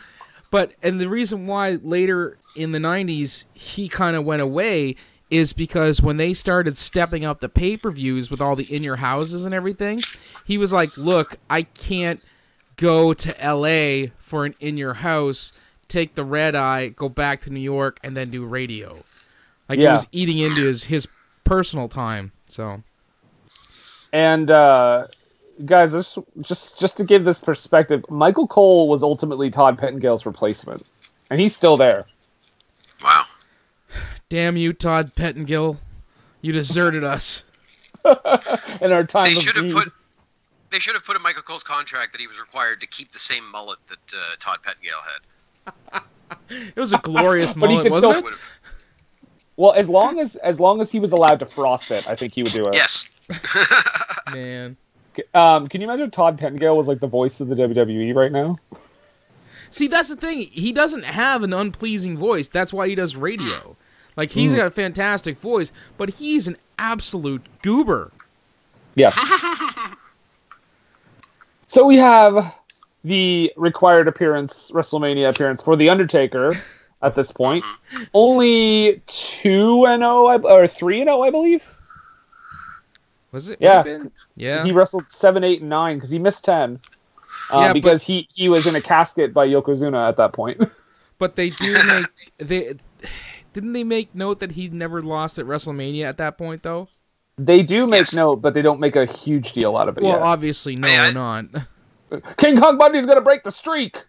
and the reason why later in the 90s he kind of went away is because when they started stepping up the pay-per-views with all the in-your-houses and everything, he was like, look, I can't go to LA for an in-your-house, take the red eye, go back to New York, and then do radio. Like, he was eating into his personal time, so. And, guys, just to give this perspective, Michael Cole was ultimately Todd Pettengill's replacement. And he's still there. Wow. Damn you, Todd Pettengill. You deserted us. In our time They should have put in Michael Cole's contract that he was required to keep the same mullet that Todd Pettengill had. It was a glorious mullet, wasn't it? Well, as long as he was allowed to frost it, I think he would do it. Yes. Man. Can you imagine if Todd Pettengill was like the voice of the WWE right now? See, that's the thing. He doesn't have an unpleasing voice. That's why he does radio. Like, he's got a fantastic voice, but he's an absolute goober. Yes. So we have the required WrestleMania appearance for The Undertaker at this point. Only 2-0, or 3-0, I believe. Was it? Yeah. Yeah. He wrestled 7, 8, and 9 because he missed 10. Because he was in a casket by Yokozuna at that point. But they didn't they make note that he never lost at WrestleMania at that point, though? They do make note, but they don't make a huge deal out of it. Well, obviously, not. King Kong Bundy's gonna break the streak.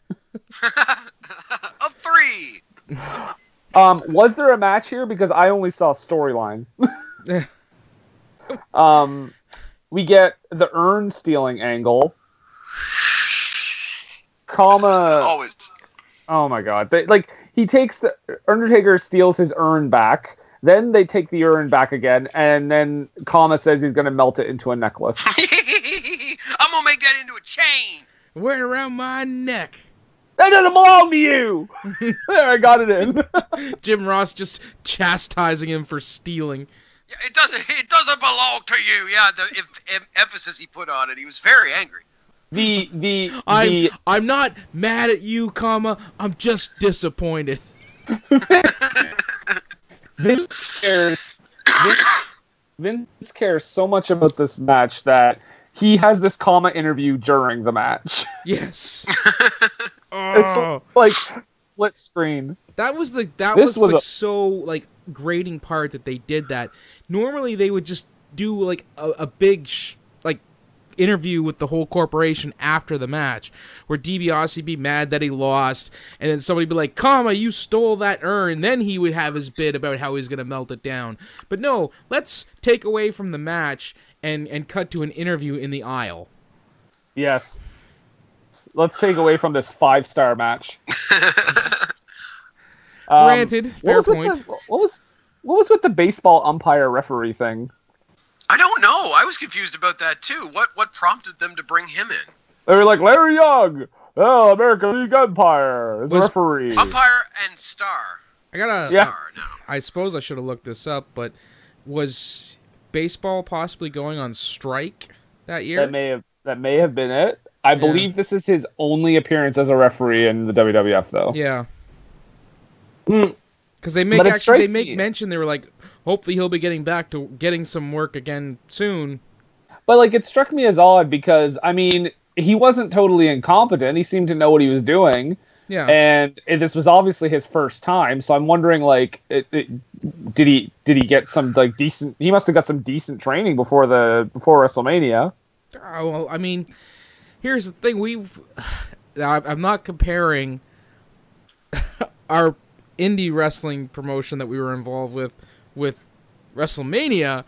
Of 3. Was there a match here? Because I only saw storyline. We get the urn stealing angle. Always. Oh my god! He takes the Undertaker steals his urn back. Then they take the urn back again, and then Kama says he's gonna melt it into a necklace. I'm gonna make that into a chain. Wear it around my neck. That doesn't belong to you. There, I got it in. Jim Ross just chastising him for stealing. Yeah, it doesn't belong to you. Yeah, the emphasis he put on it, he was very angry. I'm not mad at you, Kama. I'm just disappointed. Vince cares so much about this match that he has this Kama interview during the match. Yes. It's like split screen. That was so grating part that they did that. Normally they would just do like a big interview with the whole corporation after the match, where DiBiase be mad that he lost, and then somebody be like, Kama, you stole that urn. Then he would have his bit about how he's gonna melt it down. But no, let's take away from the match and cut to an interview in the aisle. Yes. Let's take away from this 5-star match. Granted, fair point. What was with the baseball umpire referee thing? I don't know. I was confused about that too. What prompted them to bring him in? They were like, Larry Young, American League umpire, is a referee. Umpire and star. Star now. I suppose I should have looked this up, but was baseball possibly going on strike that year? That may have been it. I believe this is his only appearance as a referee in the WWF, though. Yeah. Because they make mention, they were like, hopefully he'll be getting back to getting some work again soon. But it struck me as odd because, I mean, he wasn't totally incompetent. He seemed to know what he was doing. Yeah. And this was obviously his first time, so I'm wondering, like, did he get some like decent? He must have got some decent training before WrestleMania. Oh, well, I mean, here's the thing: I'm not comparing our indie wrestling promotion that we were involved with Wrestlemania,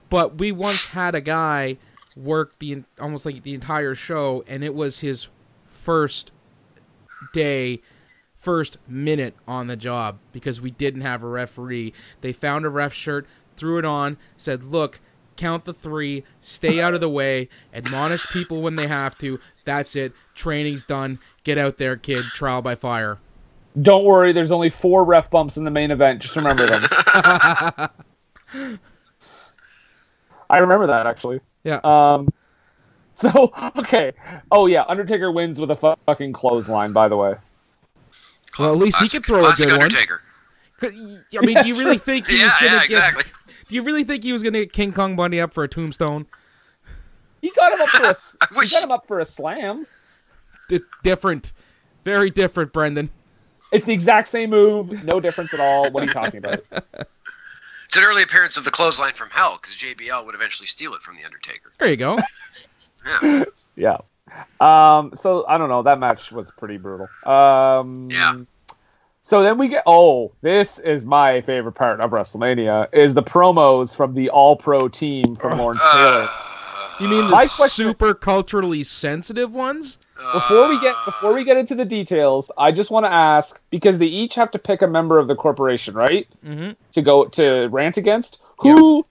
but we once had a guy work almost like the entire show, and it was his first minute on the job because we didn't have a referee. They found a ref shirt, threw it on, said, "Look, count the 3, stay out of the way, admonish people when they have to. That's it. Training's done. Get out there, kid. Trial by fire." Don't worry, there's only 4 ref bumps in the main event. Just remember them. I remember that, actually. Yeah. So, okay. Oh, yeah, Undertaker wins with a fucking clothesline, by the way. Well, at least he could throw a good Undertaker. one. I mean, do you really think he was going to exactly. Do you really think he was going to get King Kong Bundy up for a tombstone? He got him up for a slam. Different. Very different, Brendan. It's the exact same move. No difference at all. What are you talking about? It's an early appearance of the clothesline from hell, because JBL would eventually steal it from the Undertaker. There you go. Yeah. Yeah. So, I don't know. That match was pretty brutal. Yeah. So then we get... this is my favorite part of WrestleMania, is the promos from the All-Pro team from Lawrence Taylor. You mean the super culturally sensitive ones? Before we get into the details, I just want to ask, because they each have to pick a member of the corporation, right? Mm-hmm. To go to rant against. Who? Yeah.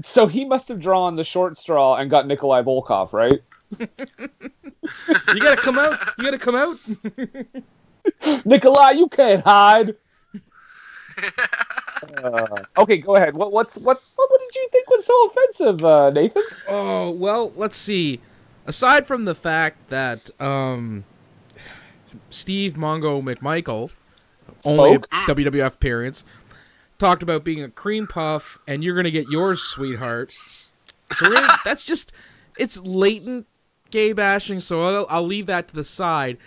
So he must have drawn the short straw and got Nikolai Volkov, right? You gotta come out. You gotta come out. Nikolai, you can't hide. Okay, go ahead. What did you think was so offensive, Nathan? Oh, well, let's see. Aside from the fact that Steve Mongo McMichael, only WWF appearance, talked about being a cream puff and you're gonna get yours, sweetheart. So really, that's just, it's latent gay bashing. So I'll leave that to the side.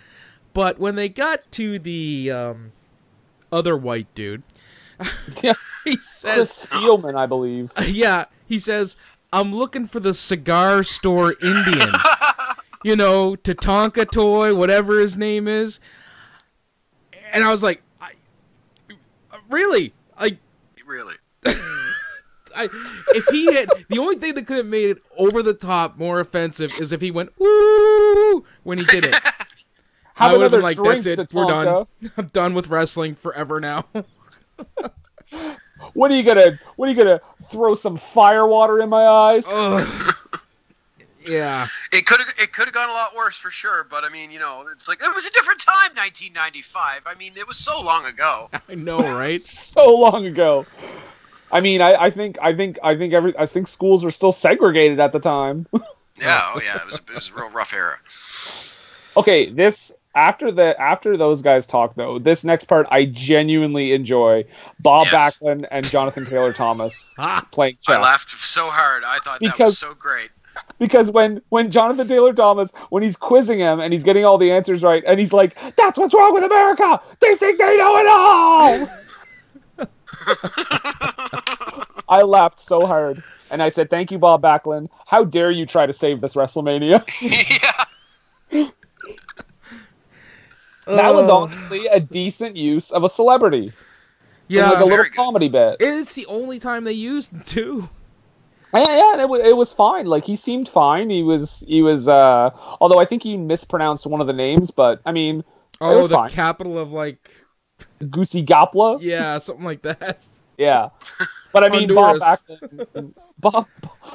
But when they got to the other white dude, yeah, he says, Chris Spielman, I believe. Yeah, he says, "I'm looking for the cigar store Indian." You know, Tatanka Toy, whatever his name is. And I was like, really? Really? If he had, the only thing that could have made it over the top more offensive is if he went, "Woo!" when he did it. I would have been like, "That's it, we're done. I'm done with wrestling forever now." What are you gonna throw some fire water in my eyes? Yeah. It could have gone a lot worse for sure, but I mean, you know, it's like it was a different time, 1995. I mean, it was so long ago. I know, right? So long ago. I mean, I think schools were still segregated at the time. Yeah, it was a real rough era. Okay, after those guys talk though, this next part I genuinely enjoy. Bob Backlund and Jonathan Taylor Thomas playing chess. I laughed so hard. I thought that was so great. Because when Jonathan Taylor Thomas, when he's quizzing him and he's getting all the answers right, and he's like, "That's what's wrong with America! They think they know it all!" I laughed so hard. And I said, "Thank you, Bob Backlund. How dare you try to save this WrestleMania?" Yeah. That was honestly a decent use of a celebrity. Yeah, like a little comedy bit. It's the only time they used them too. Yeah, it was fine. Like, he seemed fine. He was. Although I think he mispronounced one of the names, but I mean, it was fine. Capital of like Goosey Gopla. Yeah, something like that. Yeah, but I mean, Honduras. Bob.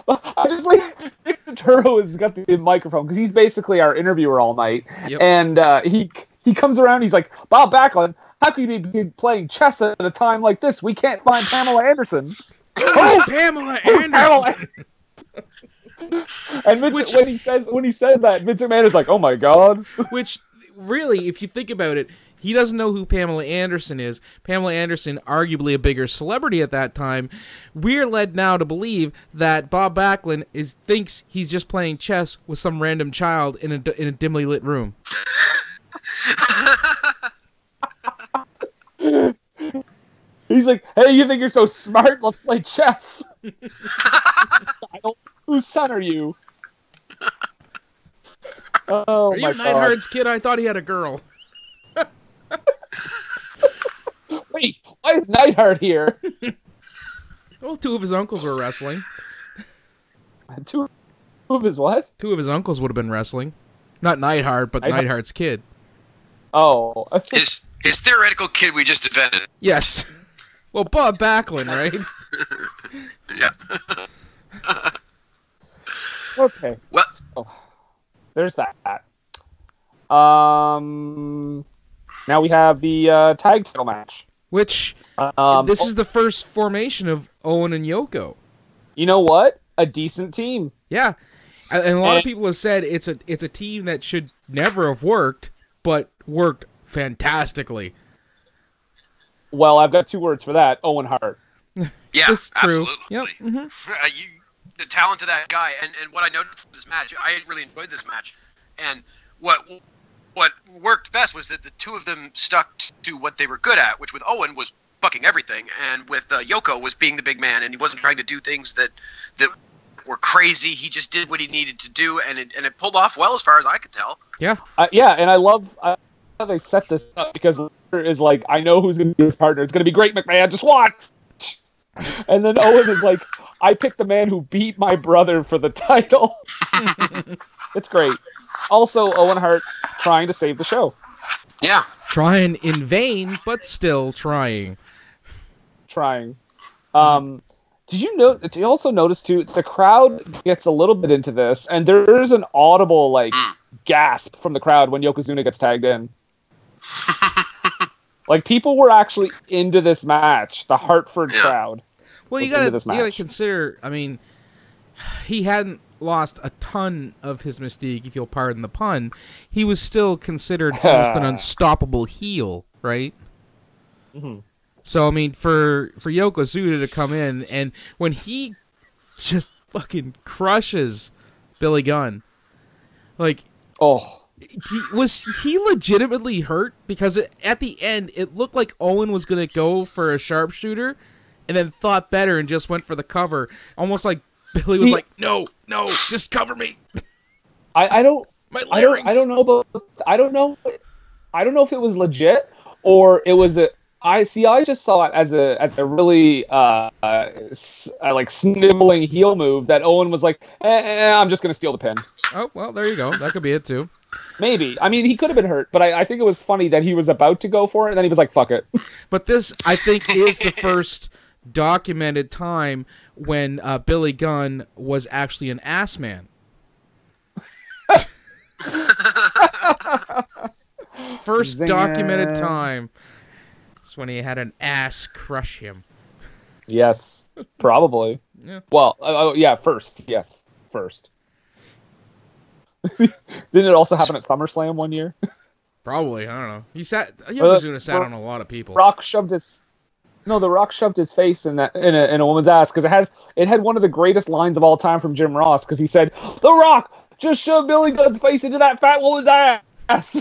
I just like Nick Turturro has got the microphone because he's basically our interviewer all night, and he comes around. He's like, "Bob Backlund, how could you be playing chess at a time like this? We can't find Pamela Anderson." Pamela Anderson. And when he said that, Vince McMahon is like, "Oh my god." Which really, if you think about it, he doesn't know who Pamela Anderson is. Pamela Anderson, arguably a bigger celebrity at that time. We're led now to believe that Bob Backlund thinks he's just playing chess with some random child in a dimly lit room. He's like, hey, you think you're so smart? Let's play chess. Whose son are you? Oh, are you Neidhart's kid? I thought he had a girl. Wait, why is Neidhart here? Well, 2 of his uncles were wrestling. 2 of his what? 2 of his uncles would have been wrestling. Not Neidhart, but Neidhart's kid. Oh. His theoretical kid we just invented. Yes. Well, Bob Backlund, right? Yeah. Okay. Well, so, there's that. Now we have the tag title match. Which, this is the first formation of Owen and Yoko. You know what? A decent team. Yeah. And a lot of people have said it's a team that should never have worked, but worked fantastically. Well, I've got 2 words for that. Owen Hart. Yeah, absolutely. Yep. Mm-hmm. The talent of that guy, and what I noticed from this match, I really enjoyed this match. And what worked best was that the 2 of them stuck to what they were good at, which with Owen was fucking everything, and with Yoko was being the big man, and he wasn't trying to do things that were crazy. He just did what he needed to do, and it pulled off well as far as I could tell. Yeah. And I love how they set this up, because Liger is like, I know who's going to be his partner. It's going to be great, McMahon. Just watch. And then Owen is like, I picked the man who beat my brother for the title. It's great. Also, Owen Hart trying to save the show. Yeah. Trying in vain, but still trying. Did you also notice too, the crowd gets a little bit into this, and there is an audible gasp from the crowd when Yokozuna gets tagged in. Like, people were actually into this match, the Hartford crowd. Well, you gotta consider, I mean, he hadn't lost a ton of his mystique, if you'll pardon the pun. He was still considered almost an unstoppable heel, right? Mm-hmm. So, I mean, for Yokozuna to come in, and when he just fucking crushes Billy Gunn, like, was he legitimately hurt? Because at the end, it looked like Owen was going to go for a sharpshooter, and then thought better and just went for the cover. Almost like Billy was like, no, just cover me. I don't know if it was legit or it was I just saw it as a really like sniveling heel move that Owen was like, I'm just gonna steal the pin. Oh, well, there you go. That could be it too. Maybe. I mean, he could have been hurt, but I think it was funny that he was about to go for it and then he was like, fuck it. But this, I think, is the first documented time when Billy Gunn was actually an ass man. First documented time. It's when he had an ass crush him. Yes, probably. Yeah. Well, yeah, first. Yes, first. Didn't it also happen at SummerSlam one year? Probably. I don't know. Yokozuna sat on a lot of people. The Rock shoved his face in a woman's ass because it had one of the greatest lines of all time from Jim Ross because he said, "The Rock just shoved Billy Gunn's face into that fat woman's ass."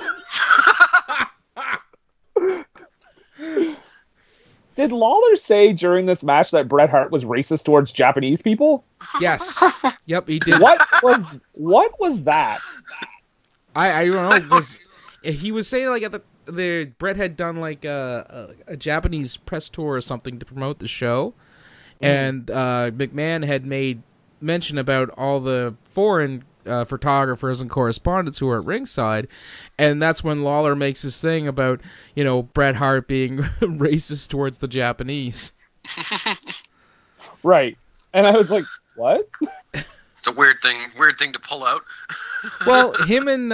Did Lawler say during this match that Bret Hart was racist towards Japanese people? Yes. Yep, he did. What was that? I don't know. He was saying like at the Bret had done like a Japanese press tour or something to promote the show, and McMahon had made mention about all the foreign photographers and correspondents who were at ringside, and that's when Lawler makes his thing about, Bret Hart being racist towards the Japanese. Right. And I was like, what? It's a weird thing to pull out. Well, him and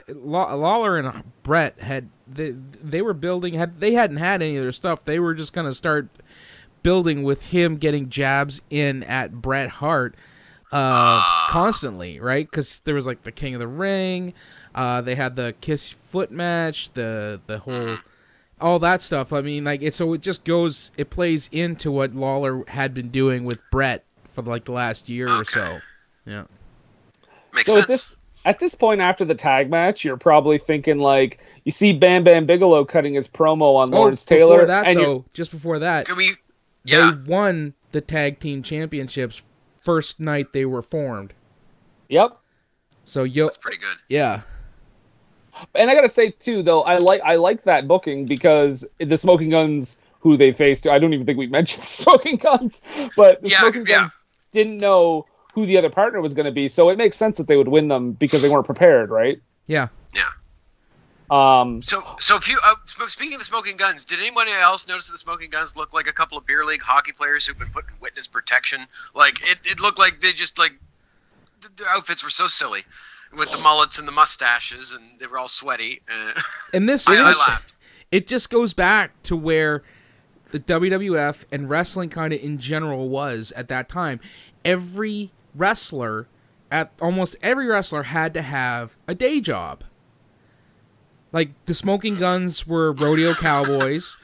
Lawler and Bret they were building, they hadn't had any of their stuff. They were just going to start building with him getting jabs in at Bret Hart constantly, right? Because there was like the King of the Ring, they had the Kiss foot match, the whole, all that stuff. I mean, like it plays into what Lawler had been doing with Bret for like the last year or so. Yeah, makes sense. at this point after the tag match, you're probably thinking like you see Bam Bam Bigelow cutting his promo on Lawrence Taylor. Before that, though, just before that, they won the tag team championships first night they were formed. Yep. So that's pretty good. Yeah. And I gotta say too, though, I like that booking because the Smoking Guns, who they faced, I don't even think we mentioned the Smoking Guns, but the Smoking Guns didn't know who the other partner was going to be, so it makes sense that they would win them because they weren't prepared, right? Yeah. Yeah. So if you speaking of the Smoking Guns, did anybody else notice that the Smoking Guns look like a couple of beer league hockey players who've been put in witness protection? Like it looked like they just like their outfits were so silly with the mullets and the mustaches, and they were all sweaty. And this, I laughed. It just goes back to where the WWF and wrestling kind of in general was at that time. Almost every wrestler had to have a day job. Like, the Smoking Guns were rodeo cowboys.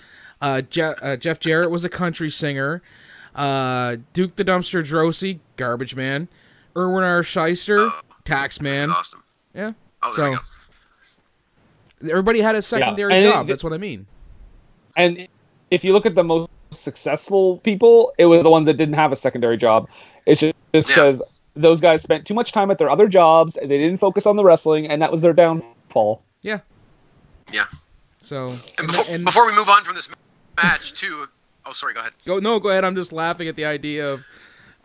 Jeff Jarrett was a country singer. Duke the Dumpster Droese, garbage man. Erwin R. Shyster, tax man. Awesome. Yeah. Oh, there we go. Everybody had a secondary job. That's what I mean. And if you look at the most successful people, it was the ones that didn't have a secondary job. It's just because those guys spent too much time at their other jobs, and they didn't focus on the wrestling, and that was their downfall. Yeah. Yeah. So before we move on from this match, too. Oh, sorry. Go ahead. Go ahead. I'm just laughing at the idea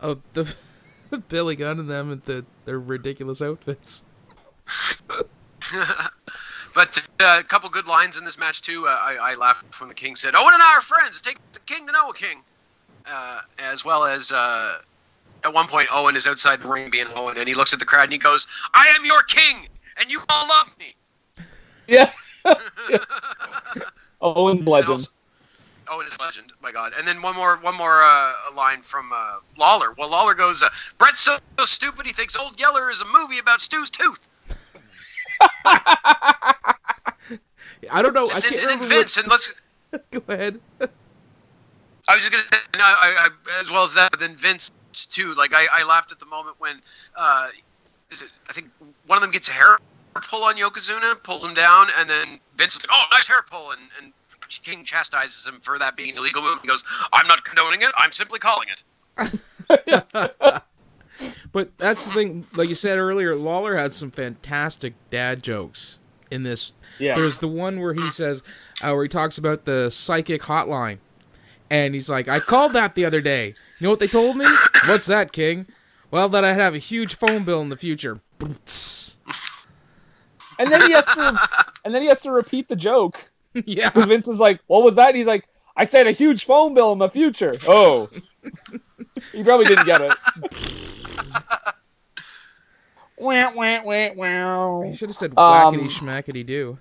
of the Billy Gunn and them and their ridiculous outfits. But a couple good lines in this match too. I laughed when the King said, "Owen and I are friends. It takes the King to know a king." As well as at one point, Owen is outside the ring being Owen, and he looks at the crowd and he goes, "I am your king, and you all love me." Yeah. Owen's legend. Owen is legend, my God. And then one more line from Lawler. Well, Lawler goes, "Bret's so stupid he thinks Old Yeller is a movie about Stu's tooth." I don't know. And then Vince, and let's go ahead. I was just gonna, as well as that, but then Vince too. Like I laughed at the moment when, I think one of them gets a hair pull on Yokozuna, pull him down, and then Vince is like, "Oh, nice hair pull," and King chastises him for that being an illegal move. He goes, "I'm not condoning it. I'm simply calling it." But that's the thing. Like you said earlier, Lawler had some fantastic dad jokes in this. Yeah. There's the one where he says, where he talks about the psychic hotline. And he's like, "I called that the other day. You know what they told me?" "What's that, King?" "Well, that I'd have a huge phone bill in the future." And then he has to repeat the joke. Yeah. Because Vince is like, "What was that?" And he's like, "I said a huge phone bill in the future." Oh. He probably didn't get it. Wah, wah, wah, wah. You should have said whackety schmackety do.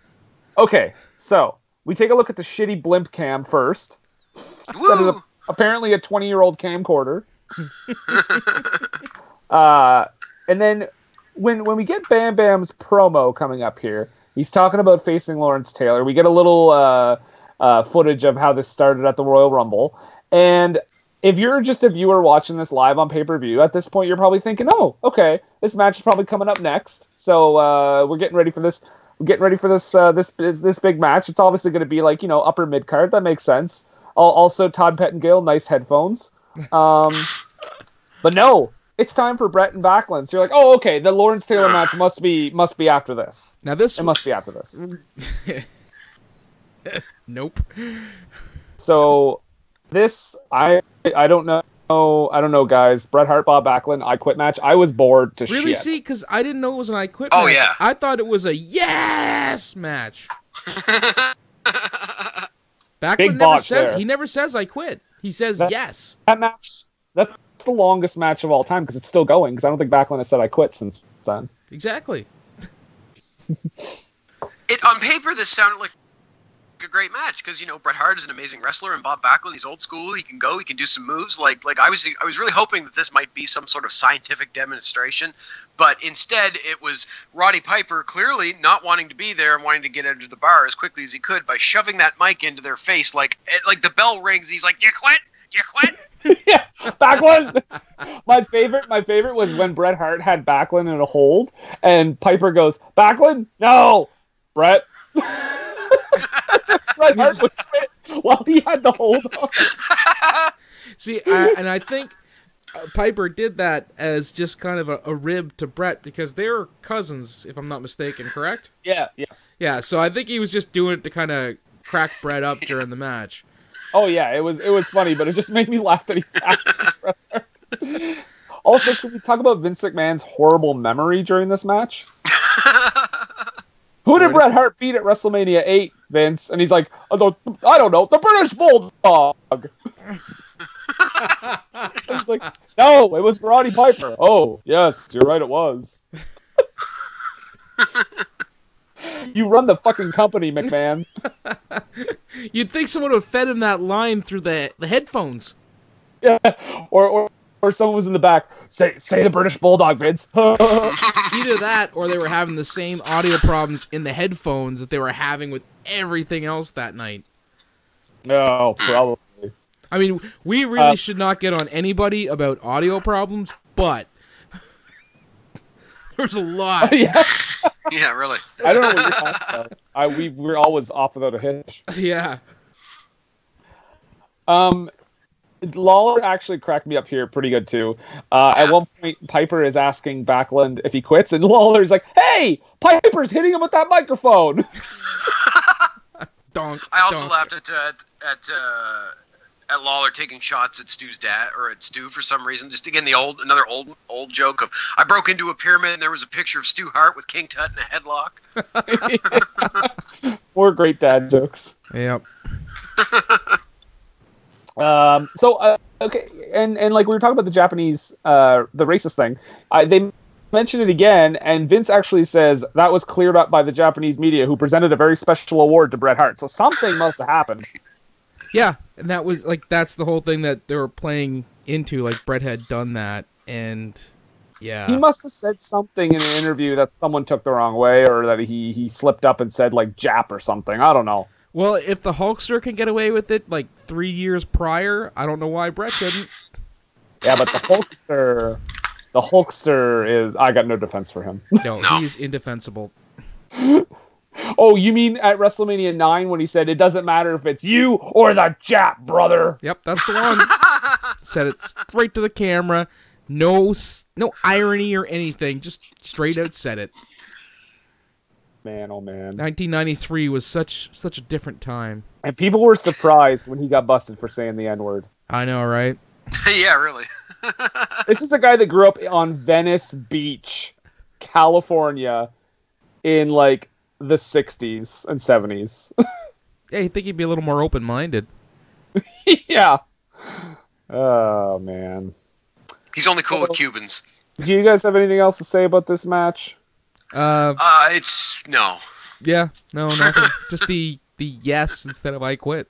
Okay, so we take a look at the shitty blimp cam first. That is apparently a 20-year-old camcorder. And then when we get Bam Bam's promo coming up here, he's talking about facing Lawrence Taylor. We get a little footage of how this started at the Royal Rumble. And if you're just a viewer watching this live on pay-per-view, at this point you're probably thinking, "Oh, okay, this match is probably coming up next. So we're getting ready for this. We're getting ready for this big match. It's obviously going to be like, upper mid card. That makes sense." Also, Todd Pettengill, nice headphones. But no, it's time for Bret and Backlund. So you're like, "Oh, okay, the Lawrence Taylor match must be after this." Now it must be after this. Nope. So this I don't know. I don't know, guys. Bret Hart, Bob Backlund, I Quit match. I was bored to shit. Really? See, because I didn't know it was an I Quit match. Oh, yeah. I thought it was a yes match. Backlund never says I quit. He says yes. That match, that's the longest match of all time because it's still going, because I don't think Backlund has said I quit since then. Exactly. On paper, this sounded like a great match because Bret Hart is an amazing wrestler, and Bob Backlund, he's old school. He can go, he can do some moves. Like I was really hoping that this might be some sort of scientific demonstration, but instead it was Roddy Piper clearly not wanting to be there and wanting to get out of the bar as quickly as he could by shoving that mic into their face. Like the bell rings, he's like, "Do you quit? Do you quit?" Yeah, Backlund. My favorite was when Bret Hart had Backlund in a hold, and Piper goes, "Backlund, no, Bret." Bret Hart was fit while he had the hold on. See, I think Piper did that as just kind of a rib to Bret because they're cousins, if I'm not mistaken, correct? Yeah, yes. Yeah, so I think he was just doing it to kind of crack Bret up during the match. Oh yeah, it was funny, but it just made me laugh that he passed Bret Hart. Also, can we talk about Vince McMahon's horrible memory during this match? Who did Bret Hart beat at WrestleMania 8, Vince? And he's like, I don't know, the British Bulldog. He's like, no, it was Roddy Piper. Oh, yes, you're right, it was. You run the fucking company, McMahon. You'd think someone would have fed him that line through the headphones. Yeah, or someone was in the back. Say the British Bulldog, Vince. Either that, or they were having the same audio problems in the headphones that they were having with everything else that night. No, probably. I mean, we really should not get on anybody about audio problems, but there's a lot. Yeah. Yeah, really. I don't know what you're talking about. We're always off without a hitch. Yeah. Lawler actually cracked me up here pretty good too. At one point, Piper is asking Backlund if he quits, and Lawler's like, "Hey, Piper's hitting him with that microphone." Donk. I also laughed at Lawler taking shots at Stu's dad or at Stu for some reason. Just again another old joke of I broke into a pyramid and there was a picture of Stu Hart with King Tut in a headlock. More great dad jokes. Yep. Okay, and like we were talking about the Japanese, the racist thing, they mentioned it again, and Vince actually says that was cleared up by the Japanese media, who presented a very special award to Bret Hart. So something must have happened. Yeah, and that was that's the whole thing that they were playing into. Like Bret had done that, and yeah, he must have said something in an interview that someone took the wrong way, or that he slipped up and said like Jap or something. I don't know. Well, if the Hulkster can get away with it like 3 years prior, I don't know why Bret couldn't. Yeah, but the Hulkster is... I got no defense for him. No, he's indefensible. Oh, you mean at WrestleMania 9 when he said, "It doesn't matter if it's you or the Jap, brother." Yep, that's the one. Said it straight to the camera. No irony or anything. Just straight out said it. Man, oh man. 1993 was such a different time. And people were surprised when he got busted for saying the N-word. I know, right? Yeah, really. This is a guy that grew up on Venice Beach, California, in like the 60s and 70s. Yeah, you'd think he'd be a little more open-minded. Yeah. Oh, man. He's only cool with Cubans. Do you guys have anything else to say about this match? It's no. Yeah, no, nothing. Just the yes instead of I quit.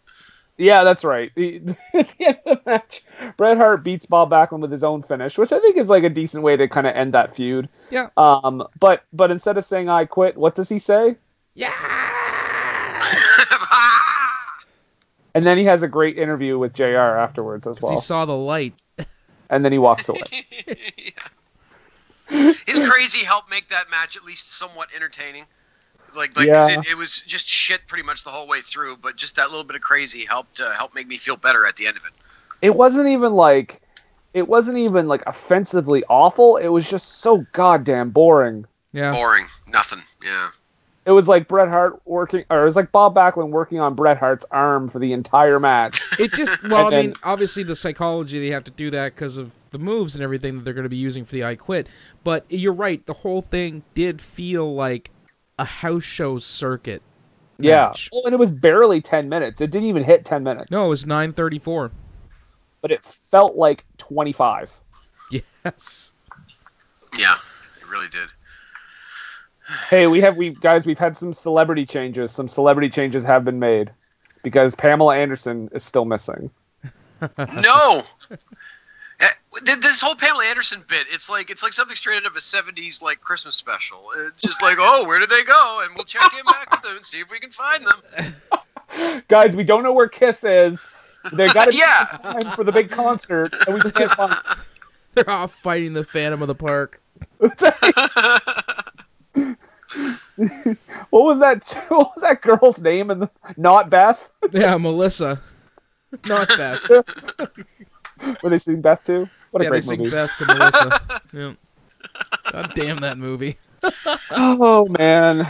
Yeah, that's right. At the end of the match, Bret Hart beats Bob Backlund with his own finish, which I think is like a decent way to kind of end that feud. Yeah. But instead of saying I quit, what does he say? Yeah. And then he has a great interview with JR afterwards as well. He saw the light. And then he walks away. Yeah. His crazy helped make that match at least somewhat entertaining. Yeah. It was just shit pretty much the whole way through, but just that little bit of crazy helped make me feel better at the end of it. It wasn't even like offensively awful. It was just so goddamn boring. Yeah. Boring. Nothing. Yeah. It was like Bret Hart it was like Bob Backlund working on Bret Hart's arm for the entire match. It just, well, I mean, obviously the psychology, they have to do that because of the moves and everything that they're going to be using for the I Quit. But you're right, the whole thing did feel like a house show circuit match. Well, and it was barely 10 minutes. It didn't even hit 10 minutes. No, it was 9:34. But it felt like 25. Yes. Yeah, it really did. Hey, we've had some celebrity changes. Some celebrity changes have been made because Pamela Anderson is still missing. No. This whole Pamela Anderson bit, it's like something straight out of a 70s like Christmas special. It's just like, oh, where did they go? And we'll check in back with them and see if we can find them. Guys, we don't know where Kiss is. They got to be time for the big concert, and we can't find. They're all fighting the Phantom of the Park. What was that girl's name? Not Beth? Yeah, Melissa. Not Beth. Were they sing Beth too? What a great movie. They sing Beth to Melissa. Yeah. God damn that movie. Oh, man.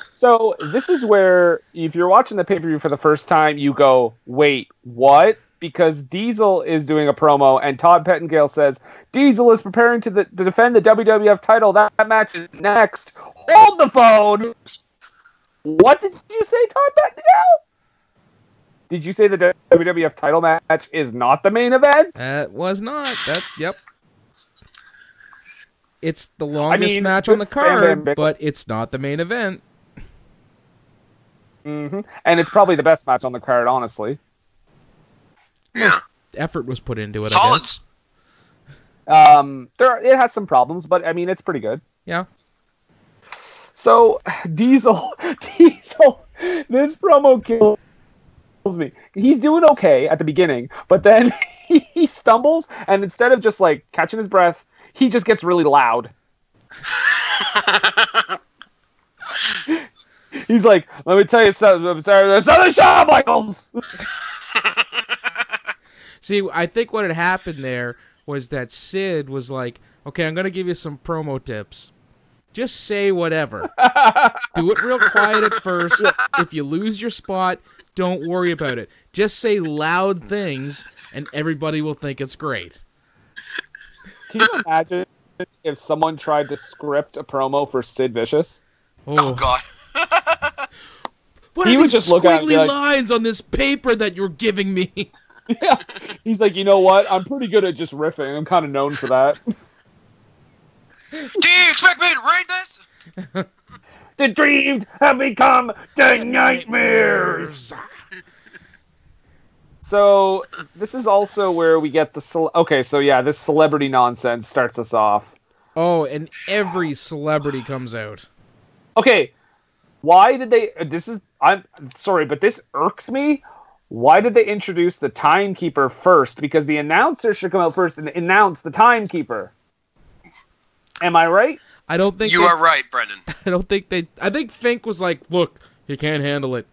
So this is where, if you're watching the pay-per-view for the first time, you go, wait, what? Because Diesel is doing a promo, and Todd Pettengill says, Diesel is preparing to defend the WWF title. That match is next. Hold the phone! What did you say, Todd Pettengill? Did you say the WWF title match is not the main event? That was not. Yep. It's the longest match on the card, but it's not the main event. Mm-hmm. And it's probably the best match on the card, honestly. Yeah. Most effort was put into it, Solids. I guess. It has some problems, but I mean, it's pretty good. Yeah. So, Diesel, this promo kills me. He's doing okay at the beginning, but then he stumbles, and instead of just like catching his breath, he just gets really loud. He's like, let me tell you something. I'm sorry, there's other Shawn Michaels. See, I think what had happened there was that Sid was like, okay, I'm going to give you some promo tips. Just say whatever. Do it real quiet at first. If you lose your spot, don't worry about it. Just say loud things, and everybody will think it's great. Can you imagine if someone tried to script a promo for Sid Vicious? Oh God. What are these squiggly lines on this paper that you're giving me? Yeah. He's like, you know what? I'm pretty good at just riffing. I'm kind of known for that. Do you expect me to read this? The dreams have become the nightmares. So this is also where we get the this celebrity nonsense starts us off. Oh, and every celebrity comes out. Okay, why did they? I'm sorry, but this irks me. Why did they introduce the timekeeper first? Because the announcer should come out first and announce the timekeeper. Am I right? I don't think you are right, Brendan. I think Fink was like, look, you can't handle it.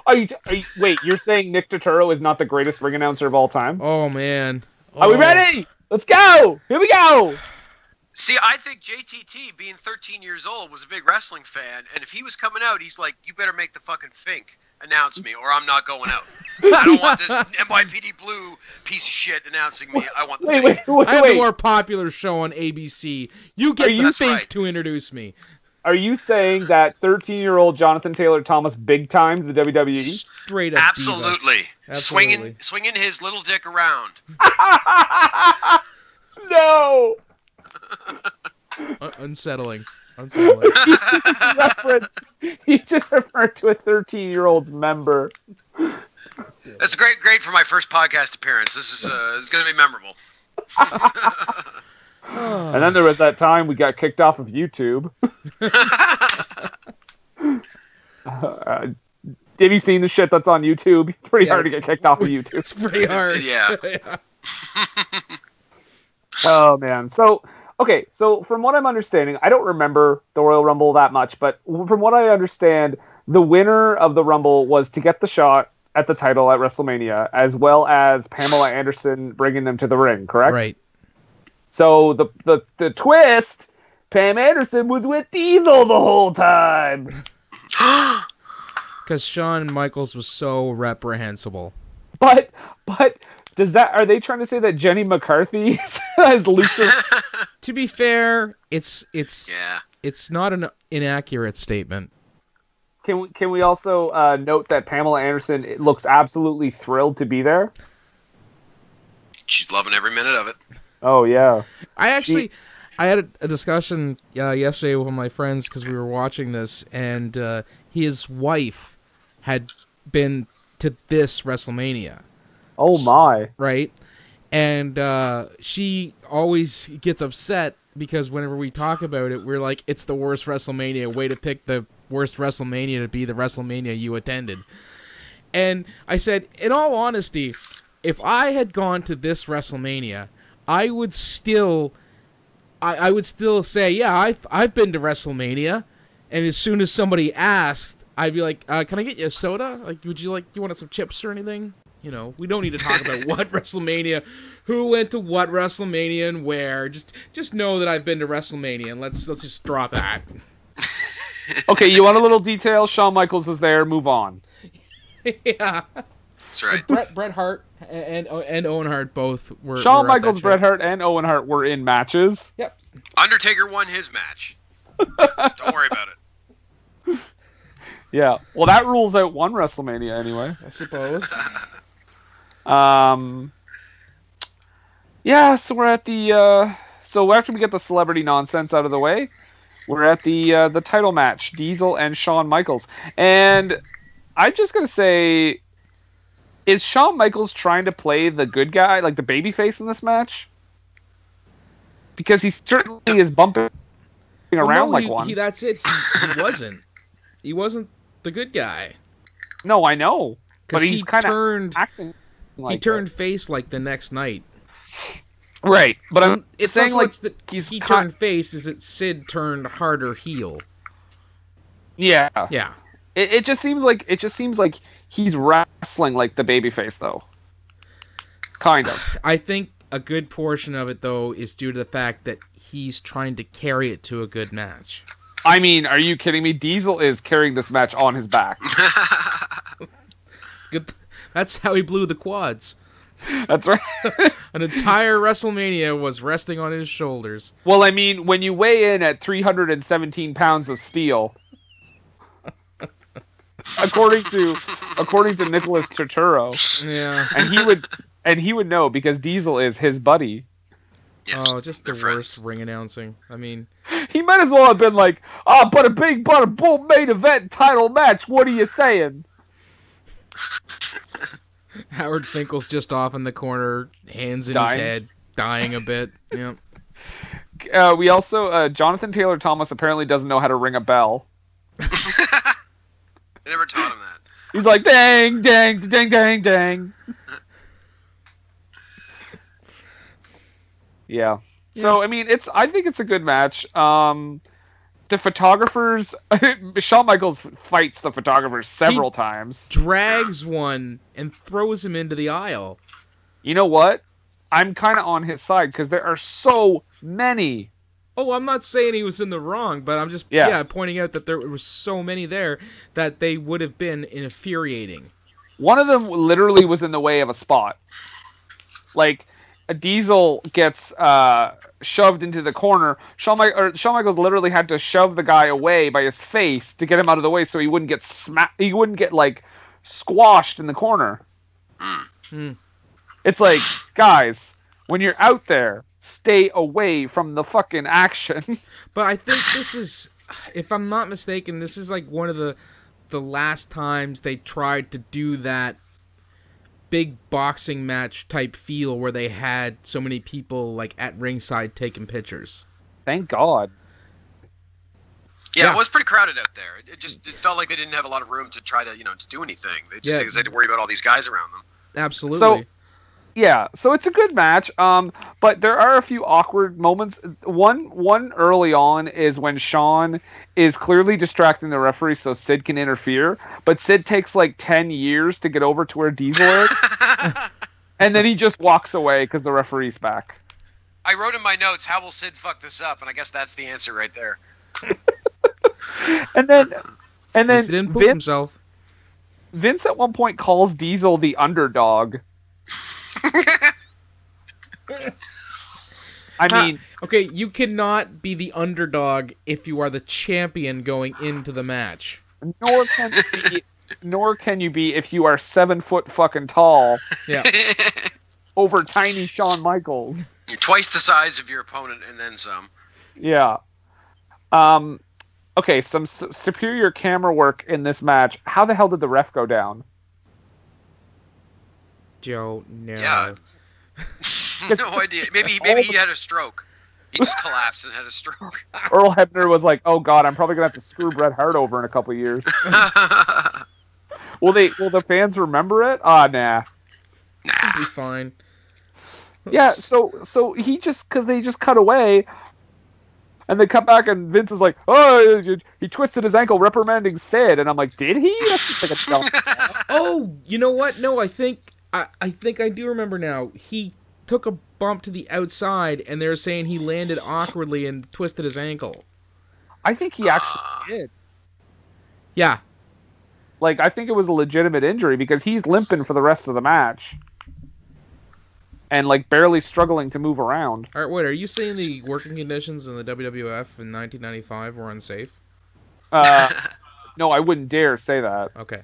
Wait, you're saying Nick Turturro is not the greatest ring announcer of all time? Oh, man. Are we ready? Let's go! Here we go! See, I think JTT, being 13 years old, was a big wrestling fan, and if he was coming out, he's like, you better make the fucking Fink announce me, or I'm not going out. I don't want this NYPD Blue piece of shit announcing me. I want the Fink. I have a more popular show on ABC. You get the Fink to introduce me. Are you saying that 13-year-old Jonathan Taylor Thomas big time the WWE? Straight up. Absolutely. Swinging his little dick around. No. Unsettling. He just referred to a 13-year-old's member. That's great for my first podcast appearance. This is going to be memorable. And then there was that time we got kicked off of YouTube. Have you seen the shit that's on YouTube? It's pretty hard to get kicked off of YouTube. It's pretty hard. Yeah. Oh, man. So from what I'm understanding, I don't remember the Royal Rumble that much, but from what I understand, the winner of the Rumble was to get the shot at the title at WrestleMania, as well as Pamela Anderson bringing them to the ring, correct? Right. So the twist, Pam Anderson was with Diesel the whole time. Because Shawn Michaels was so reprehensible. But are they trying to say that Jenny McCarthy has Luther? To be fair, it's not an inaccurate statement. Can we also note that Pamela Anderson looks absolutely thrilled to be there? She's loving every minute of it. Oh yeah. I had a discussion yesterday with one of my friends because we were watching this, and his wife had been to this WrestleMania. Oh my! Right, and she always gets upset because whenever we talk about it, we're like, "It's the worst WrestleMania. Way to pick the worst WrestleMania to be the WrestleMania you attended." And I said, in all honesty, if I had gone to this WrestleMania, I would still say, yeah, I've been to WrestleMania, and as soon as somebody asked, I'd be like, can I get you a soda? Like, you want some chips or anything? You know, we don't need to talk about what WrestleMania, who went to what WrestleMania and where. Just know that I've been to WrestleMania, and let's just drop that. Okay, you want a little detail? Shawn Michaels was there. Move on. Yeah. That's right. Bret Hart and Owen Hart both were. Shawn Michaels, Bret Hart, and Owen Hart were in matches. Yep. Undertaker won his match. Don't worry about it. Yeah. Well, that rules out one WrestleMania anyway. I suppose. Yeah. So we're at the. So after we get the celebrity nonsense out of the way, we're at the title match: Diesel and Shawn Michaels. And I'm just gonna say, is Shawn Michaels trying to play the good guy, like the babyface in this match? Because he certainly is bumping around like one. That's it. He wasn't. He wasn't the good guy. No, I know. But he's kind of acting like he turned face like the next night. Right. But it's saying like that he turned face is that Sid turned harder heel. Yeah. Yeah. It just seems like he's wrestling like the babyface though. Kind of. I think a good portion of it though is due to the fact that he's trying to carry it to a good match. I mean, are you kidding me? Diesel is carrying this match on his back. Good. That's how he blew the quads. That's right. An entire WrestleMania was resting on his shoulders. Well, I mean, when you weigh in at 317 pounds of steel, according to Nicholas Turturro, yeah, and he would know because Diesel is his buddy. Yes, oh, just the worst ring announcing. I mean, he might as well have been like, but a bull main event title match. What are you saying? Howard Finkel's just off in the corner, hands in his head, dying a bit. Yeah. We also, Jonathan Taylor Thomas apparently doesn't know how to ring a bell. They never taught him that. He's like, dang, dang, dang, dang, dang. Yeah. So, I mean, I think it's a good match. The photographers, Shawn Michaels fights the photographers several times. Drags one and throws him into the aisle. You know what? I'm kind of on his side because there are so many. Oh, I'm not saying he was in the wrong, but I'm just pointing out that there were so many there that they would have been infuriating. One of them literally was in the way of a spot. Like, a Diesel gets shoved into the corner. Shawn Michaels literally had to shove the guy away by his face to get him out of the way so he wouldn't get he wouldn't get like squashed in the corner. It's like, guys, when you're out there, stay away from the fucking action. But I think this is, if I'm not mistaken, this is like one of the last times they tried to do that big boxing match type feel where they had so many people like at ringside taking pictures. Thank God. Yeah, it was pretty crowded out there. It felt like they didn't have a lot of room to try to do anything. They just had to worry about all these guys around them. Absolutely. So, yeah, so it's a good match, but there are a few awkward moments. One early on is when Shawn is clearly distracting the referee so Sid can interfere, but Sid takes like 10 years to get over to where Diesel is, and then he just walks away because the referee's back. I wrote in my notes, how will Sid fuck this up? And I guess that's the answer right there. and then he didn't poop himself. Vince at one point calls Diesel the underdog. I mean, okay, you cannot be the underdog if you are the champion going into the match. Nor can you be if you are 7 foot fucking tall. Yeah. Over tiny Shawn Michaels. You're twice the size of your opponent and then some. Yeah. Okay, some superior camera work in this match. How the hell did the ref go down? Joe, no. Yeah. No idea. Maybe he had a stroke. He just collapsed and had a stroke. Earl Hebner was like, "Oh God, I'm probably gonna have to screw Bret Hart over in a couple years." Will the fans remember it? Nah. It'll be fine. Yeah, so he just, because they just cut away, and they cut back, and Vince is like, oh, he twisted his ankle reprimanding Sid, and I'm like, did he? That's just like a Oh, you know what? No, I think I do remember now. He took a bump to the outside, and they're saying he landed awkwardly and twisted his ankle. I think he actually did. Yeah. Like, I think it was a legitimate injury, because he's limping for the rest of the match. And, like, barely struggling to move around. All right, wait, are you saying the working conditions in the WWF in 1995 were unsafe? No, I wouldn't dare say that. Okay.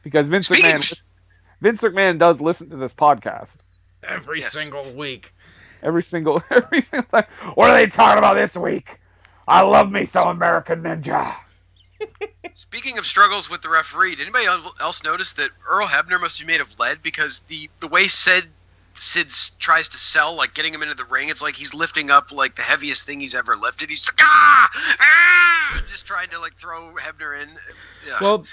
Because Vince McMahon does listen to this podcast. Every single week. Every single time. What are they talking about this week? I love me some American Ninja. Speaking of struggles with the referee, did anybody else notice that Earl Hebner must be made of lead? Because the way Sid tries to sell, like getting him into the ring, it's like he's lifting up like the heaviest thing he's ever lifted. He's like, just trying to like throw Hebner in. Yeah. Well,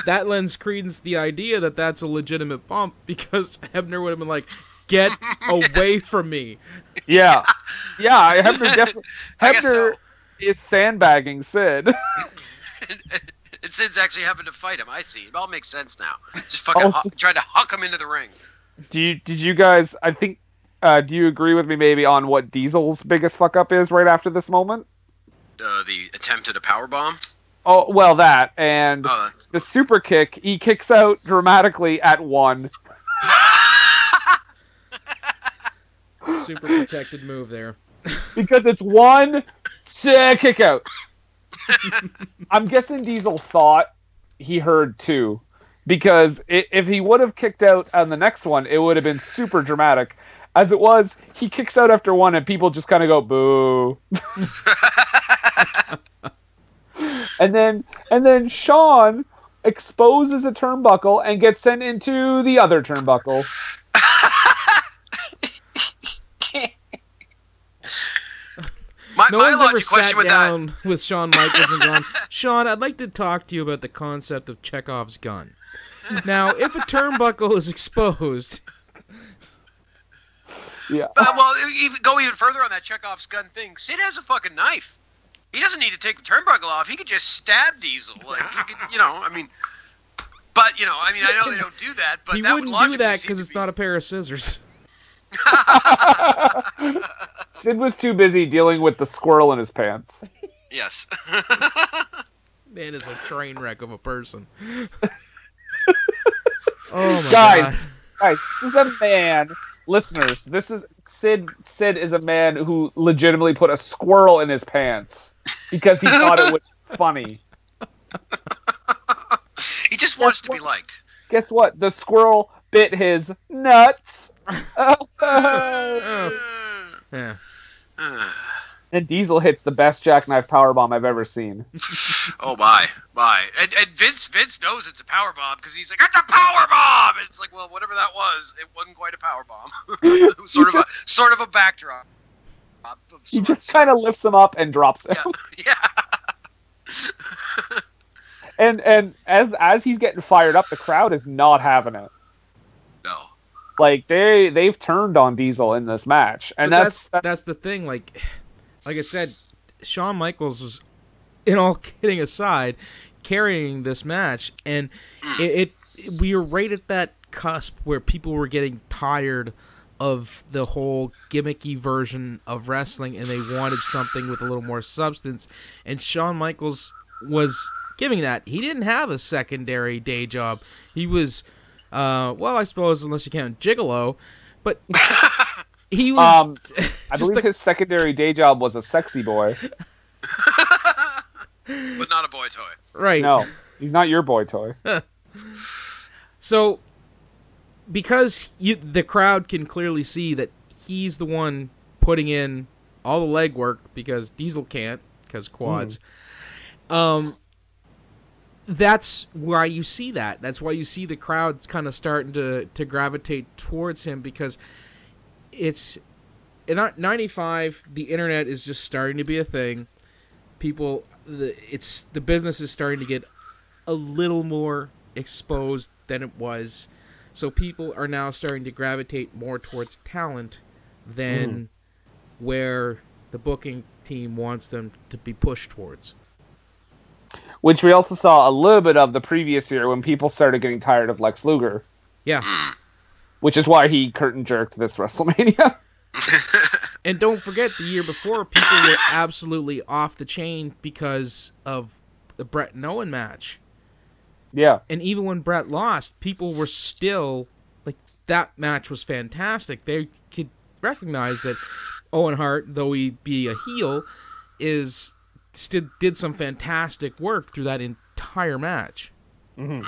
that lends credence to the idea that that's a legitimate bump, because Hebner would have been like, get away from me. Yeah. Hebner is sandbagging Sid. And Sid's actually having to fight him. I see. It all makes sense now. Just fucking trying to huck him into the ring. Did you guys, I think, do you agree with me maybe on what Diesel's biggest fuck up is right after this moment? The attempt at a powerbomb? Oh, well, that. And the super kick, he kicks out dramatically at 1. Super protected move there. Because it's 1 kick out. I'm guessing Diesel thought he heard 2. Because if he would have kicked out on the next one, it would have been super dramatic. As it was, he kicks out after 1, and people just kind of go, boo. and then Shawn exposes a turnbuckle and gets sent into the other turnbuckle. No one's ever sat down with Shawn Michaels and gone, Shawn, I'd like to talk to you about the concept of Chekhov's gun. Now, if a turnbuckle is exposed... Yeah. Well, go even further on that Chekhov's gun thing. Sid has a fucking knife. He doesn't need to take the turnbuckle off. He could just stab Diesel. Like, he could, I mean... But, I know they don't do that, but he that wouldn't would do that because it's not a pair of scissors. Sid was too busy dealing with the squirrel in his pants. Yes. Man is a train wreck of a person. Oh my God. Guys, this is a man. Listeners, this is Sid. Sid is a man who legitimately put a squirrel in his pants because he thought it was funny. He just wants to be liked. Guess what? The squirrel bit his nuts. Yeah. And Diesel hits the best jackknife powerbomb I've ever seen. Oh my. And Vince knows it's a powerbomb because he's like, it's a powerbomb! And it's like, well, whatever that was, it wasn't quite a powerbomb. It was sort of a backdrop. He just kind of lifts him up and drops him. Yeah. And as he's getting fired up, the crowd is not having it. No. Like they've turned on Diesel in this match, and that's the thing. Like I said, Shawn Michaels was, in all kidding aside, carrying this match, and we were right at that cusp where people were getting tired of the whole gimmicky version of wrestling, and they wanted something with a little more substance. And Shawn Michaels was giving that. He didn't have a secondary day job. He was. I suppose unless you count Gigolo, but he was. I believe his secondary day job was a sexy boy, but not a boy toy. Right? No, he's not your boy toy. So, because the crowd can clearly see that he's the one putting in all the legwork because Diesel can't because quads. That's why you see that. That's why you see the crowds kind of starting to gravitate towards him, because it's in 95. The internet is just starting to be a thing. The business is starting to get a little more exposed than it was. So people are now starting to gravitate more towards talent than where the booking team wants them to be pushed towards. Which we also saw a little bit of the previous year when people started getting tired of Lex Luger. Yeah. Which is why he curtain jerked this WrestleMania. And don't forget, the year before, people were absolutely off the chain because of the Bret and Owen match. Yeah. And even when Bret lost, people were still, like, that match was fantastic. They could recognize that Owen Hart, though he be a heel, did some fantastic work through that entire match. Mm-hmm.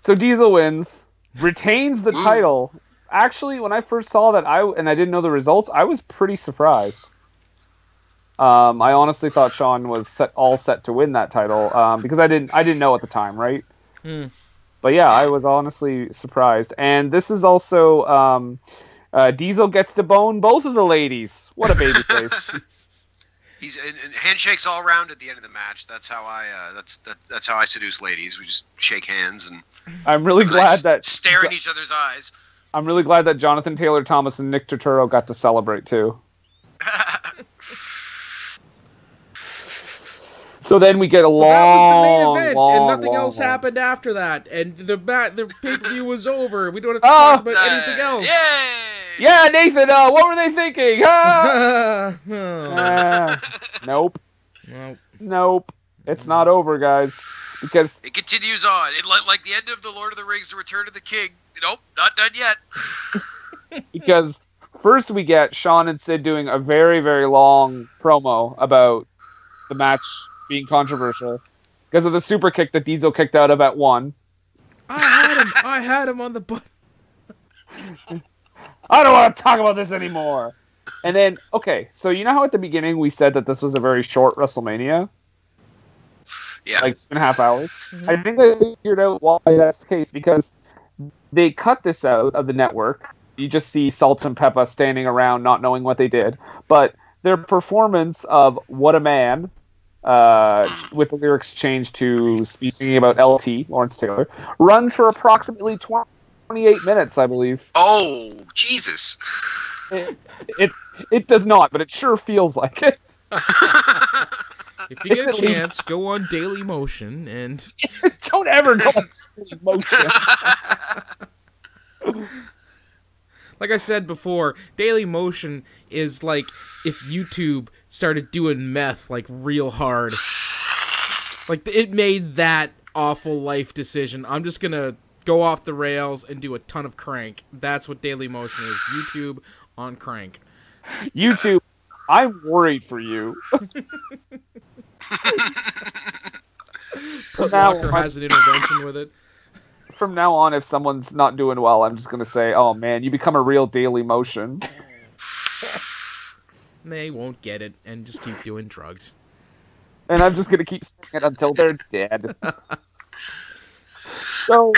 So Diesel wins, retains the title. Actually, when I first saw that, I didn't know the results, I was pretty surprised. I honestly thought Shawn was set to win that title because I didn't know at the time, right? But yeah, I was honestly surprised. And this is also Diesel gets to bone both of the ladies. What a babyface! He's and handshakes all around at the end of the match. That's how that's how I seduce ladies. We just shake hands and. I'm really glad that stare in each other's eyes. I'm really glad that Jonathan Taylor Thomas and Nick Turturro got to celebrate too. So then we get a long, that was the main event, long, and nothing long, else long. happened after that. And the pay-per-view was over. We don't have to talk about anything else. Yay! Yeah, Nathan, what were they thinking? Nope. Nope. It's not over, guys. Because it continues on. Like the end of the Lord of the Rings, The Return of the King. Nope, not done yet. Because first we get Shawn and Sid doing a very, very long promo about the match being controversial because of the super kick that Diesel kicked out of at 1. I had him on the butt. I don't want to talk about this anymore. And then, okay, so you know how at the beginning we said that this was a very short WrestleMania? Yeah. Like 2.5 hours? Mm-hmm. I think I figured out why that's the case, because they cut this out of the network. You just see Salt and Peppa standing around not knowing what they did. But their performance of What a Man, with the lyrics changed to speaking about LT, Lawrence Taylor, runs for approximately 28 minutes, I believe. Oh, Jesus. It does not, but it sure feels like it. If you get a chance, go on Daily Motion and... Don't ever go on Daily Motion. Like I said before, Daily Motion is like if YouTube started doing meth like real hard. Like it made that awful life decision. I'm just gonna go off the rails and do a ton of crank. That's what Daily Motion is. YouTube on crank. YouTube, I'm worried for you. Walker has an intervention with it. From now on, if someone's not doing well, I'm just going to say, oh man, you become a real Daily Motion. They won't get it and just keep doing drugs. And I'm just going to keep saying it until they're dead. So,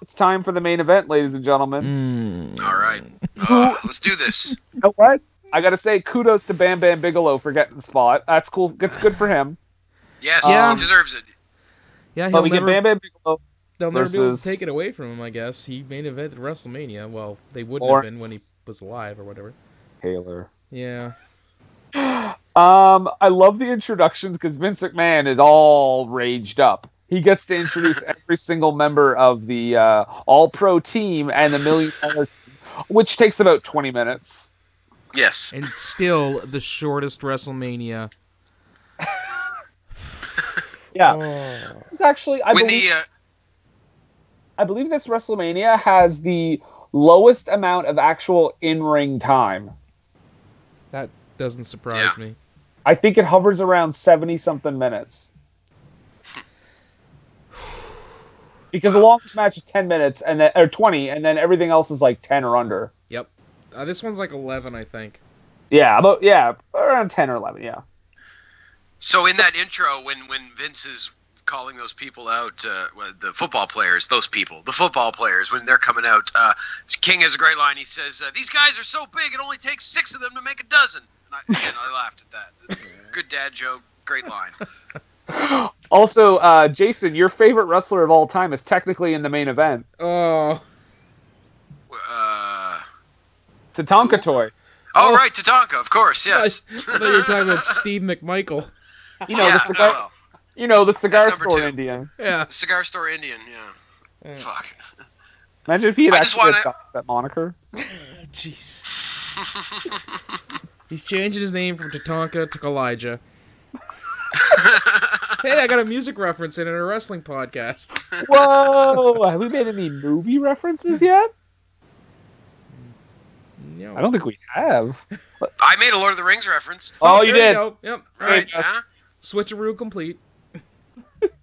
it's time for the main event, ladies and gentlemen. All right. Let's do this. You know what? I got to say, kudos to Bam Bam Bigelow for getting the spot. That's cool. It's good for him. Yes, he deserves it. Yeah, but we get Bam Bam Bigelow. They'll never be able to take it away from him, I guess. He main evented WrestleMania. Well, they wouldn't have been when he was alive or whatever. Taylor. Yeah. I love the introductions because Vince McMahon is all raged up. He gets to introduce every single member of the All-Pro team and the $1 Million team, which takes about 20 minutes. Yes. And still the shortest WrestleMania. Yeah. It's actually, I believe this WrestleMania has the lowest amount of actual in-ring time. That doesn't surprise me. I think it hovers around 70-something minutes. Because the longest match is 10 minutes, or 20, and then everything else is like 10 or under. Yep. This one's like 11, I think. Yeah, around 10 or 11, yeah. So in that intro, when Vince is calling those people out, the football players, the football players, when they're coming out, King has a great line. He says, these guys are so big, it only takes 6 of them to make a dozen. And I laughed at that. Good dad joke, great line. Also, Jason, your favorite wrestler of all time is technically in the main event. Oh. Tatanka Toy. Oh, right, Tatanka, of course, yes. I thought you were talking about Steve McMichael. You know, the cigar, the cigar store Indian. Yeah. The cigar store Indian, yeah. Fuck. Imagine if he had actually adopted that moniker. Jeez. He's changing his name from Tatanka to Elijah. Hey, I got a music reference in a wrestling podcast. Whoa! Have we made any movie references yet? No. I don't think we have. I made a Lord of the Rings reference. Oh, you did. Go. Yep. All right, yeah. Switcheroo complete.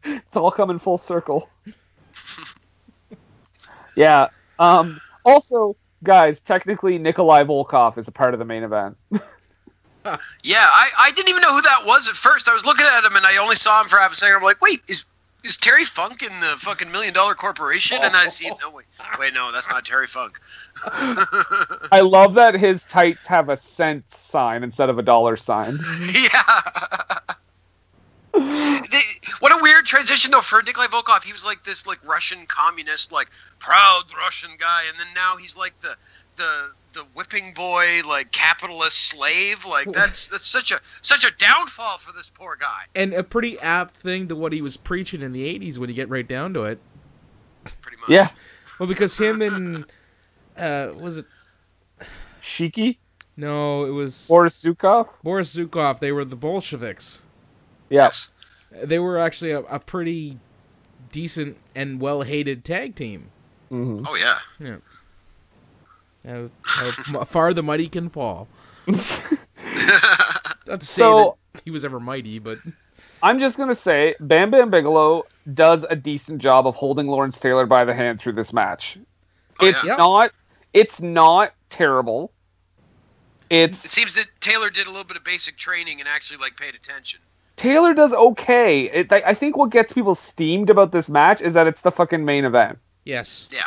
It's all coming full circle. Yeah. Also, guys, technically Nikolai Volkov is a part of the main event. Yeah, I didn't even know who that was at first. I was looking at him and I only saw him for half a second. I'm like, wait, is Terry Funk in the fucking $1 Million Corporation? And then I see, no, wait, no, that's not Terry Funk. I love that his tights have a cent sign instead of a dollar sign. Yeah. What a weird transition, though, for Nikolai Volkov. He was like this, like, Russian communist, like, proud Russian guy, and then now he's like the whipping boy, like, capitalist slave. Like, that's such a downfall for this poor guy. And a pretty apt thing to what he was preaching in the 80s when you get right down to it. Pretty much. Yeah. Well, because him and was it Shiki? No, it was Boris Zukov. They were the Bolsheviks. Yes. They were actually a pretty decent and well-hated tag team. Mm-hmm. Oh, yeah. Yeah. How far the mighty can fall. Not to say that he was ever mighty, but... I'm just going to say, Bam Bam Bigelow does a decent job of holding Lawrence Taylor by the hand through this match. Oh, It's not terrible. It seems that Taylor did a little bit of basic training and actually, like, paid attention. Taylor does okay. I think what gets people steamed about this match is that it's the fucking main event. Yes. Yeah.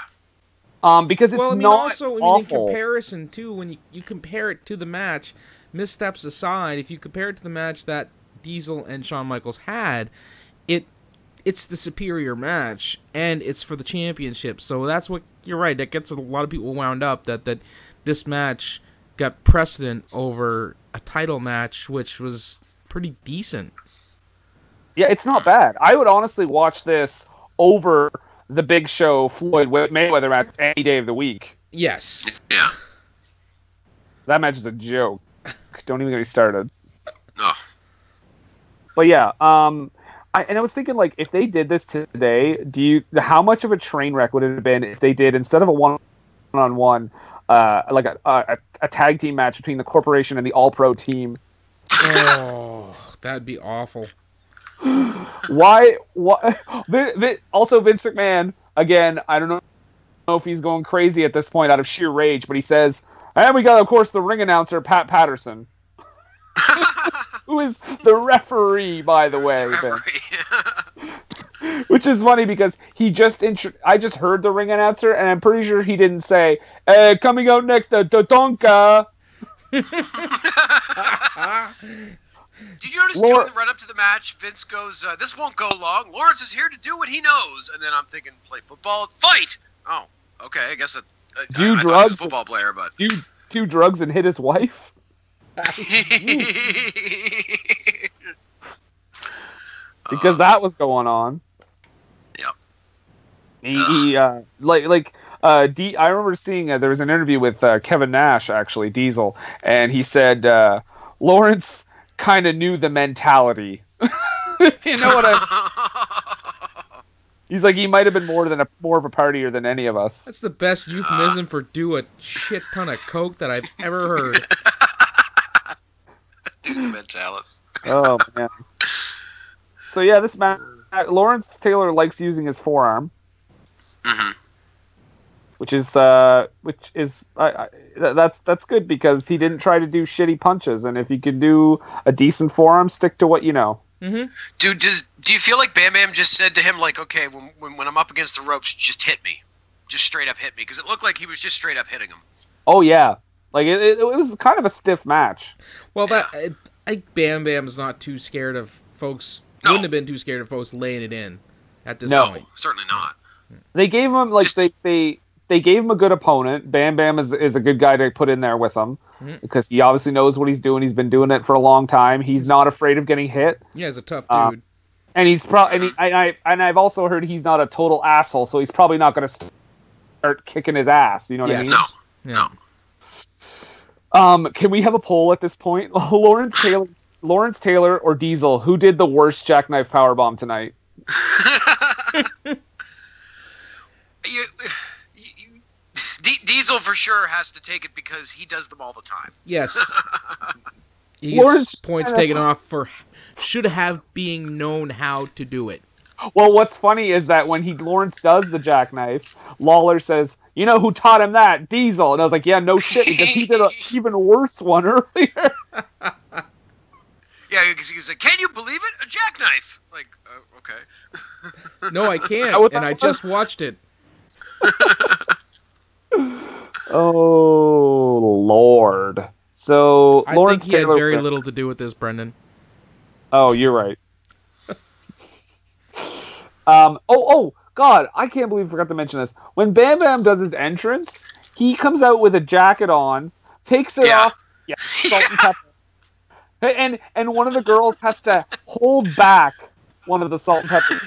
Because it's awful. In comparison, too, when you compare it to the match, missteps aside, if you compare it to the match that Diesel and Shawn Michaels had, it's the superior match, and it's for the championship. So that's what, you're right, that gets a lot of people wound up, that this match got precedent over a title match, which was pretty decent. Yeah, it's not bad. I would honestly watch this over the Big Show Floyd Mayweather match any day of the week. Yes. Yeah. That match is a joke. Don't even get me started. No. But yeah, I was thinking, like, if they did this today, how much of a train wreck would it have been if they did, instead of a one-on-one, like a tag team match between the Corporation and the All-Pro team? Oh, that'd be awful. Why? Also, Vince McMahon, again, I don't know if he's going crazy at this point out of sheer rage, but he says, and we got, of course, the ring announcer, Pat Patterson. Who is the referee, by the way. Which is funny because I just heard the ring announcer, and I'm pretty sure he didn't say, coming out next to Tatanka. Did you notice during the run-up to the match, Vince goes, this won't go long. Lawrence is here to do what he knows. And then I'm thinking, play football? Fight! Oh, okay, I guess I thought he was a football player, but... Do drugs and hit his wife? Because that was going on. Yeah. I remember seeing there was an interview with Kevin Nash, actually, Diesel, and he said Lawrence kind of knew the mentality. You know what He's like, he might have been more of a partier than any of us. That's the best euphemism for do a shit ton of coke that I've ever heard. Dude, the mentality. Oh man. So yeah, this match, Lawrence Taylor likes using his forearm, which is that's good because he didn't try to do shitty punches, and if you can do a decent forearm, stick to what you know. Mm-hmm. Dude, do you feel like Bam Bam just said to him, like, okay, when I'm up against the ropes, just hit me, just straight up hit me, because it looked like he was just straight up hitting him. Oh yeah, like it was kind of a stiff match. Well, I think Bam Bam's not too scared of folks wouldn't have been too scared of folks laying it in at this point. No, certainly not. They gave him they gave him a good opponent. Bam Bam is a good guy to put in there with him because he obviously knows what he's doing. He's been doing it for a long time. He's not afraid of getting hit. Yeah, he's a tough dude. And he's I've also heard he's not a total asshole, so he's probably not going to start kicking his ass. You know what I mean? No. Can we have a poll at this point? Lawrence Taylor or Diesel? Who did the worst jackknife powerbomb tonight? Diesel for sure has to take it because he does them all the time. Yes. He gets points taken off for should have being known how to do it. Well, what's funny is that when Lawrence does the jackknife, Lawler says, "You know who taught him that? Diesel." And I was like, "Yeah, no shit," because he did an even worse one earlier. Yeah, because he was like, "Can you believe it? A jackknife!" Like, okay. No, I can't, and I just watched it. Oh Lord! So I Lawrence think he Taylor had very little to do with this, Brendan. Oh, you're right. Oh God! I can't believe I forgot to mention this. When Bam Bam does his entrance, he comes out with a jacket on, takes it off. Yeah, salt and pepper. And one of the girls has to hold back one of the salt and pepper.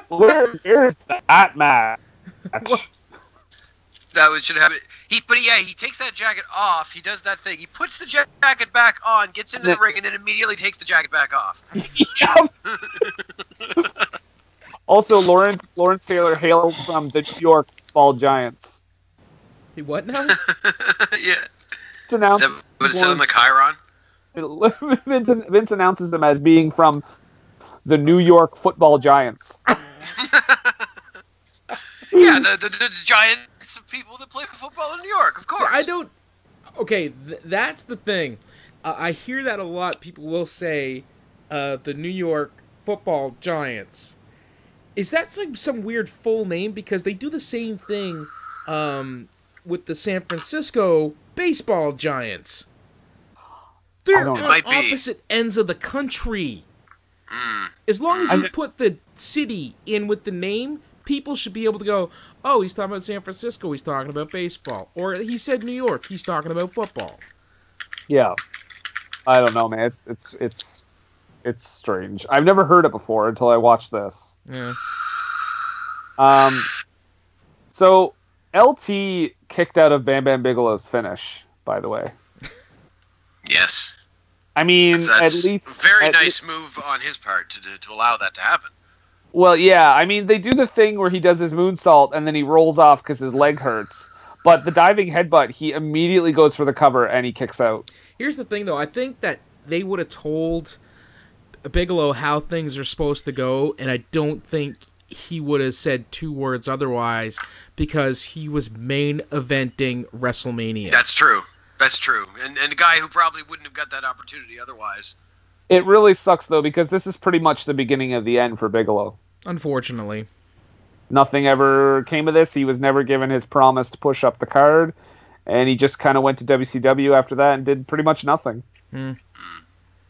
Where's that match? That should have it. He takes that jacket off. He does that thing. He puts the jacket back on, gets into the ring, and then immediately takes the jacket back off. Also, Lawrence Taylor hails from the New York Football Giants. He what now? Yeah. It's announced. Is that what it said on the Chiron? Vince announces them as being from the New York Football Giants. Yeah, the Giants of people that play football in New York, of course. So okay, that's the thing. I hear that a lot. People will say the New York Football Giants. Is that like some weird full name? Because they do the same thing with the San Francisco Baseball Giants. They're on opposite ends of the country. As long as you put the city in with the name, people should be able to go, oh, he's talking about San Francisco, he's talking about baseball. Or he said New York, he's talking about football. Yeah. I don't know, man. It's strange. I've never heard it before until I watched this. Yeah. So LT kicked out of Bam Bam Bigelow's finish, by the way. Yes. I mean, that's at least very nice move on his part to allow that to happen. Well, yeah. I mean, they do the thing where he does his moonsault and then he rolls off because his leg hurts. But the diving headbutt, he immediately goes for the cover and he kicks out. Here's the thing, though. I think that they would have told Bigelow how things are supposed to go, and I don't think he would have said two words otherwise because he was main eventing WrestleMania. That's true. That's true. And a guy who probably wouldn't have got that opportunity otherwise. It really sucks, though, because this is pretty much the beginning of the end for Bigelow. Unfortunately. Nothing ever came of this. He was never given his promise to push up the card, and he just kind of went to WCW after that and did pretty much nothing.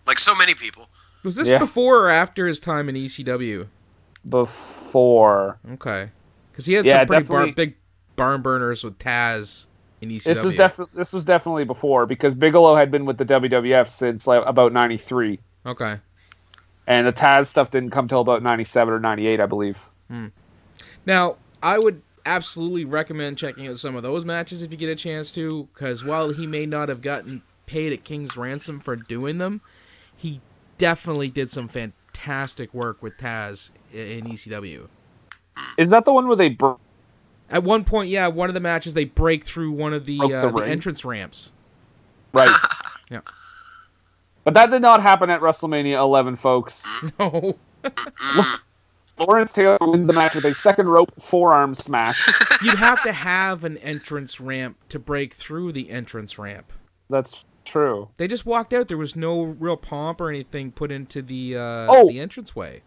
Like so many people. Was this before or after his time in ECW? Before. Okay. Because he had some pretty big barn burners with Taz in ECW. This was definitely before, because Bigelow had been with the WWF since about 93. Okay. And the Taz stuff didn't come till about 97 or 98, I believe. Now, I would absolutely recommend checking out some of those matches if you get a chance to, because while he may not have gotten paid at King's Ransom for doing them, he definitely did some fantastic work with Taz in ECW. Is that the one where they at one point, yeah, one of the matches they break through one of the entrance ramps. Right. Yeah. But that did not happen at WrestleMania 11, folks. No. Lawrence Taylor wins the match with a second rope forearm smash. You'd have to have an entrance ramp to break through the entrance ramp. That's true. They just walked out. There was no real pomp or anything put into the entranceway.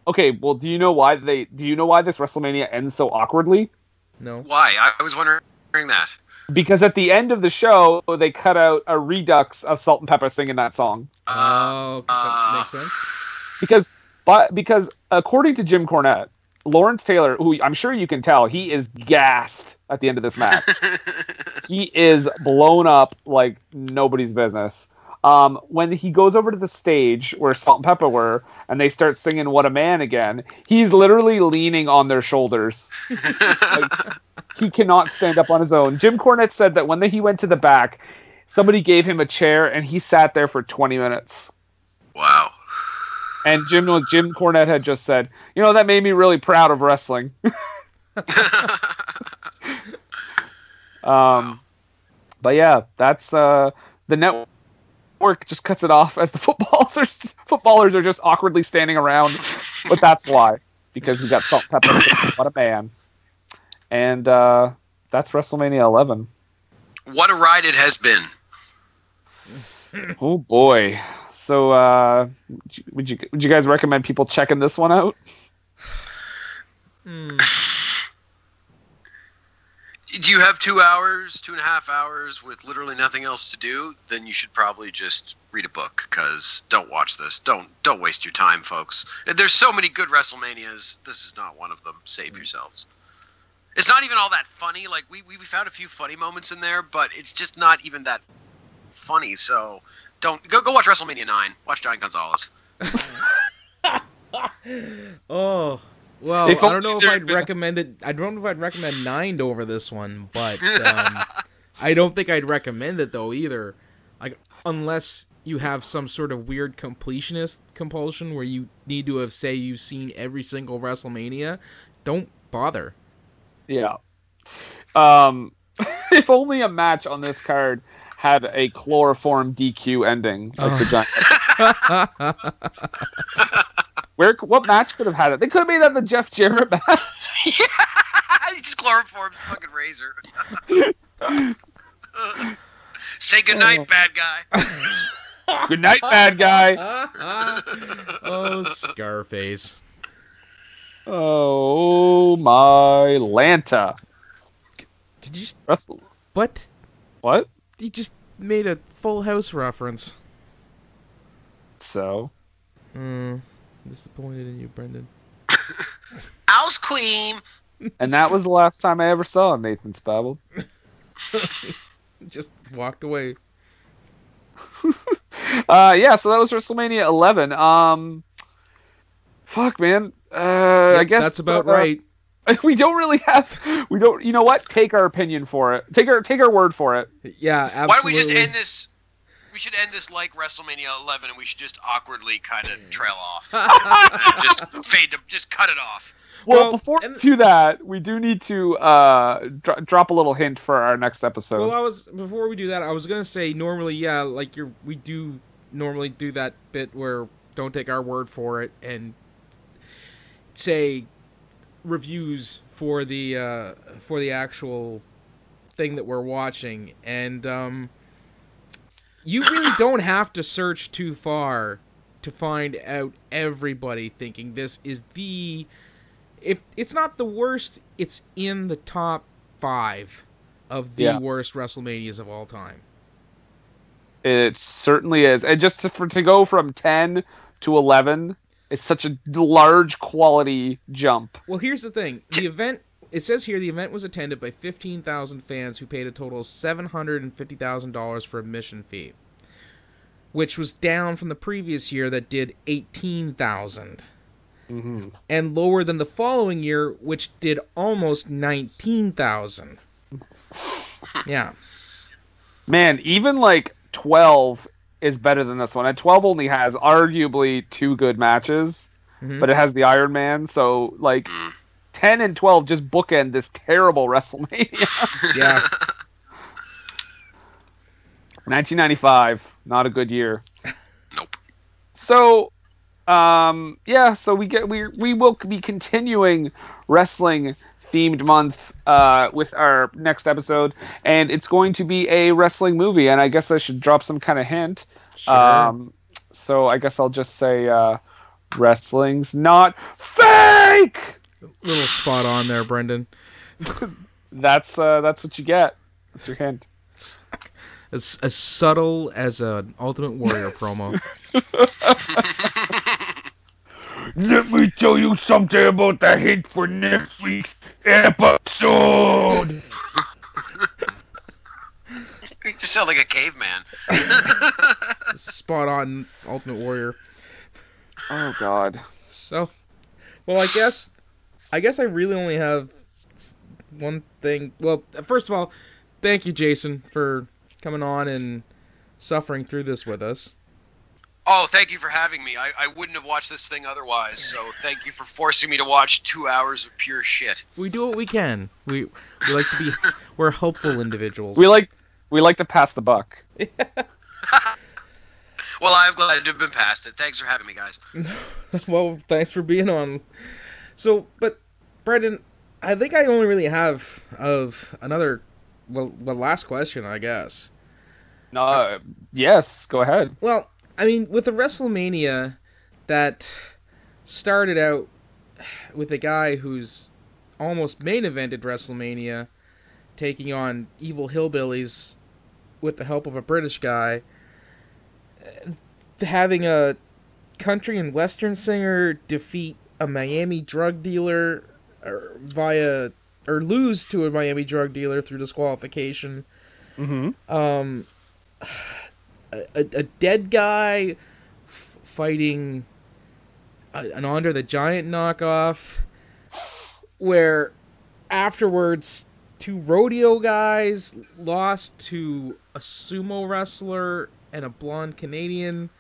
Okay, well, do you know why this WrestleMania ends so awkwardly? No. Why? I was wondering that. Because at the end of the show, they cut out a redux of Salt and Pepper singing that song. Oh, that makes sense. because according to Jim Cornette, Lawrence Taylor, who I'm sure you can tell, he is gassed at the end of this match. He is blown up like nobody's business. When he goes over to the stage where Salt and Pepper were, and they start singing "What a Man" again, he's literally leaning on their shoulders. Like, he cannot stand up on his own. Jim Cornette said that when he went to the back, somebody gave him a chair, and he sat there for 20 minutes. Wow. And Jim Cornette had just said, that made me really proud of wrestling. But yeah, that's the network just cuts it off as the footballers are just awkwardly standing around. But that's why, because we got Salt and Pepper. What a man. And that's WrestleMania 11. What a ride it has been. Oh boy. So would you guys recommend people checking this one out? Do you have 2 hours, 2.5 hours with literally nothing else to do? Then you should probably just read a book, because don't watch this. Don't waste your time, folks. There's so many good WrestleManias. This is not one of them. Save yourselves. It's not even all that funny. Like we found a few funny moments in there, but it's just not even that funny. So don't go watch WrestleMania 9. Watch Giant Gonzalez. Oh. Well, I don't know if I'd recommend it. I don't know if I'd recommend 9 over this one, but I don't think I'd recommend it though either. Like, unless you have some sort of weird completionist compulsion where you need to have you've seen every single WrestleMania, don't bother. Yeah. If only a match on this card had a chloroform DQ ending, like the Giant. What match could have had it? They could have made that the Jeff Jarrett match. Yeah, he just chloroforms fucking Razor. Say goodnight, bad guy. Good night, bad guy. Oh, Scarface. Oh my Lanta. Did you Wrestle? What? What? You just made a Full House reference. So. Disappointed in you, Brendan. House Queen. And that was the last time I ever saw Nathan Spabbled. Just walked away. Yeah, so that was WrestleMania 11. Fuck, man. I guess that's about right. We don't really have. We don't. You know what? Take our opinion for it. Take our word for it. Yeah, absolutely. Why don't we just end this? We should end this like WrestleMania 11, and we should just awkwardly kind of trail off, and just cut it off. Well, before we do that, we do need to drop a little hint for our next episode. Well, before we do that, I was gonna say normally, yeah, like we do normally do that bit where don't take our word for it and say reviews for the actual thing that we're watching, and you really don't have to search too far to find out everybody thinking this is if it's not the worst, it's in the top 5 of the worst WrestleManias of all time. It certainly is. And just to go from 10 to 11, it's such a large quality jump. Well, here's the thing. The event, it says here, the event was attended by 15,000 fans who paid a total of $750,000 for admission fee, which was down from the previous year that did 18,000. Mm-hmm. And lower than the following year, which did almost 19,000. Yeah. Man, even like 12 is better than this one. And 12 only has arguably 2 good matches, but it has the Iron Man. So like 10 and 12 just bookend this terrible WrestleMania. Yeah. 1995, not a good year. Nope. So, so we will be continuing wrestling themed month with our next episode, and it's going to be a wrestling movie, and I guess I should drop some kind of hint. Sure. So I guess I'll just say wrestling's not fake. Little spot on there, Brendan. That's what you get. That's your hint. As subtle as an Ultimate Warrior promo. me tell you something about the hint for next week's episode. You just sound like a caveman. Spot on, Ultimate Warrior. Oh God. So, well, I guess I really only have one thing. Well, first of all, thank you, Jason, for coming on and suffering through this with us. Oh, thank you for having me. I wouldn't have watched this thing otherwise, so thank you for forcing me to watch 2 hours of pure shit. We do what we can. We like to be... We're hopeful individuals. We like to pass the buck. Well, I'm glad to have been past it. Thanks for having me, guys. Well, thanks for being on. So, but, Brendan, I think I only really have another... Well, last question, I guess. Yes, go ahead. Well... I mean, with the WrestleMania that started out with a guy who's almost main evented WrestleMania, taking on evil hillbillies with the help of a British guy, having a country and western singer defeat a Miami drug dealer or lose to a Miami drug dealer through disqualification. Mm-hmm. A dead guy fighting an Andre the Giant knockoff, where afterwards 2 rodeo guys lost to a sumo wrestler and a blonde Canadian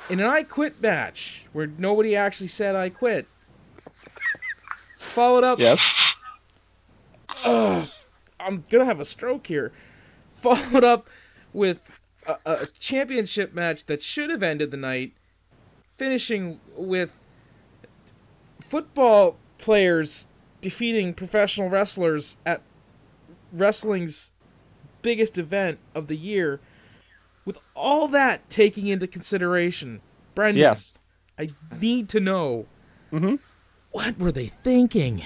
in an I Quit match where nobody actually said I quit. Followed up... Yes. I'm gonna have a stroke here. Followed up with a championship match that should have ended the night, finishing with football players defeating professional wrestlers at wrestling's biggest event of the year. With all that taking into consideration, Brendan, yes. I need to know, mm-hmm. what were they thinking?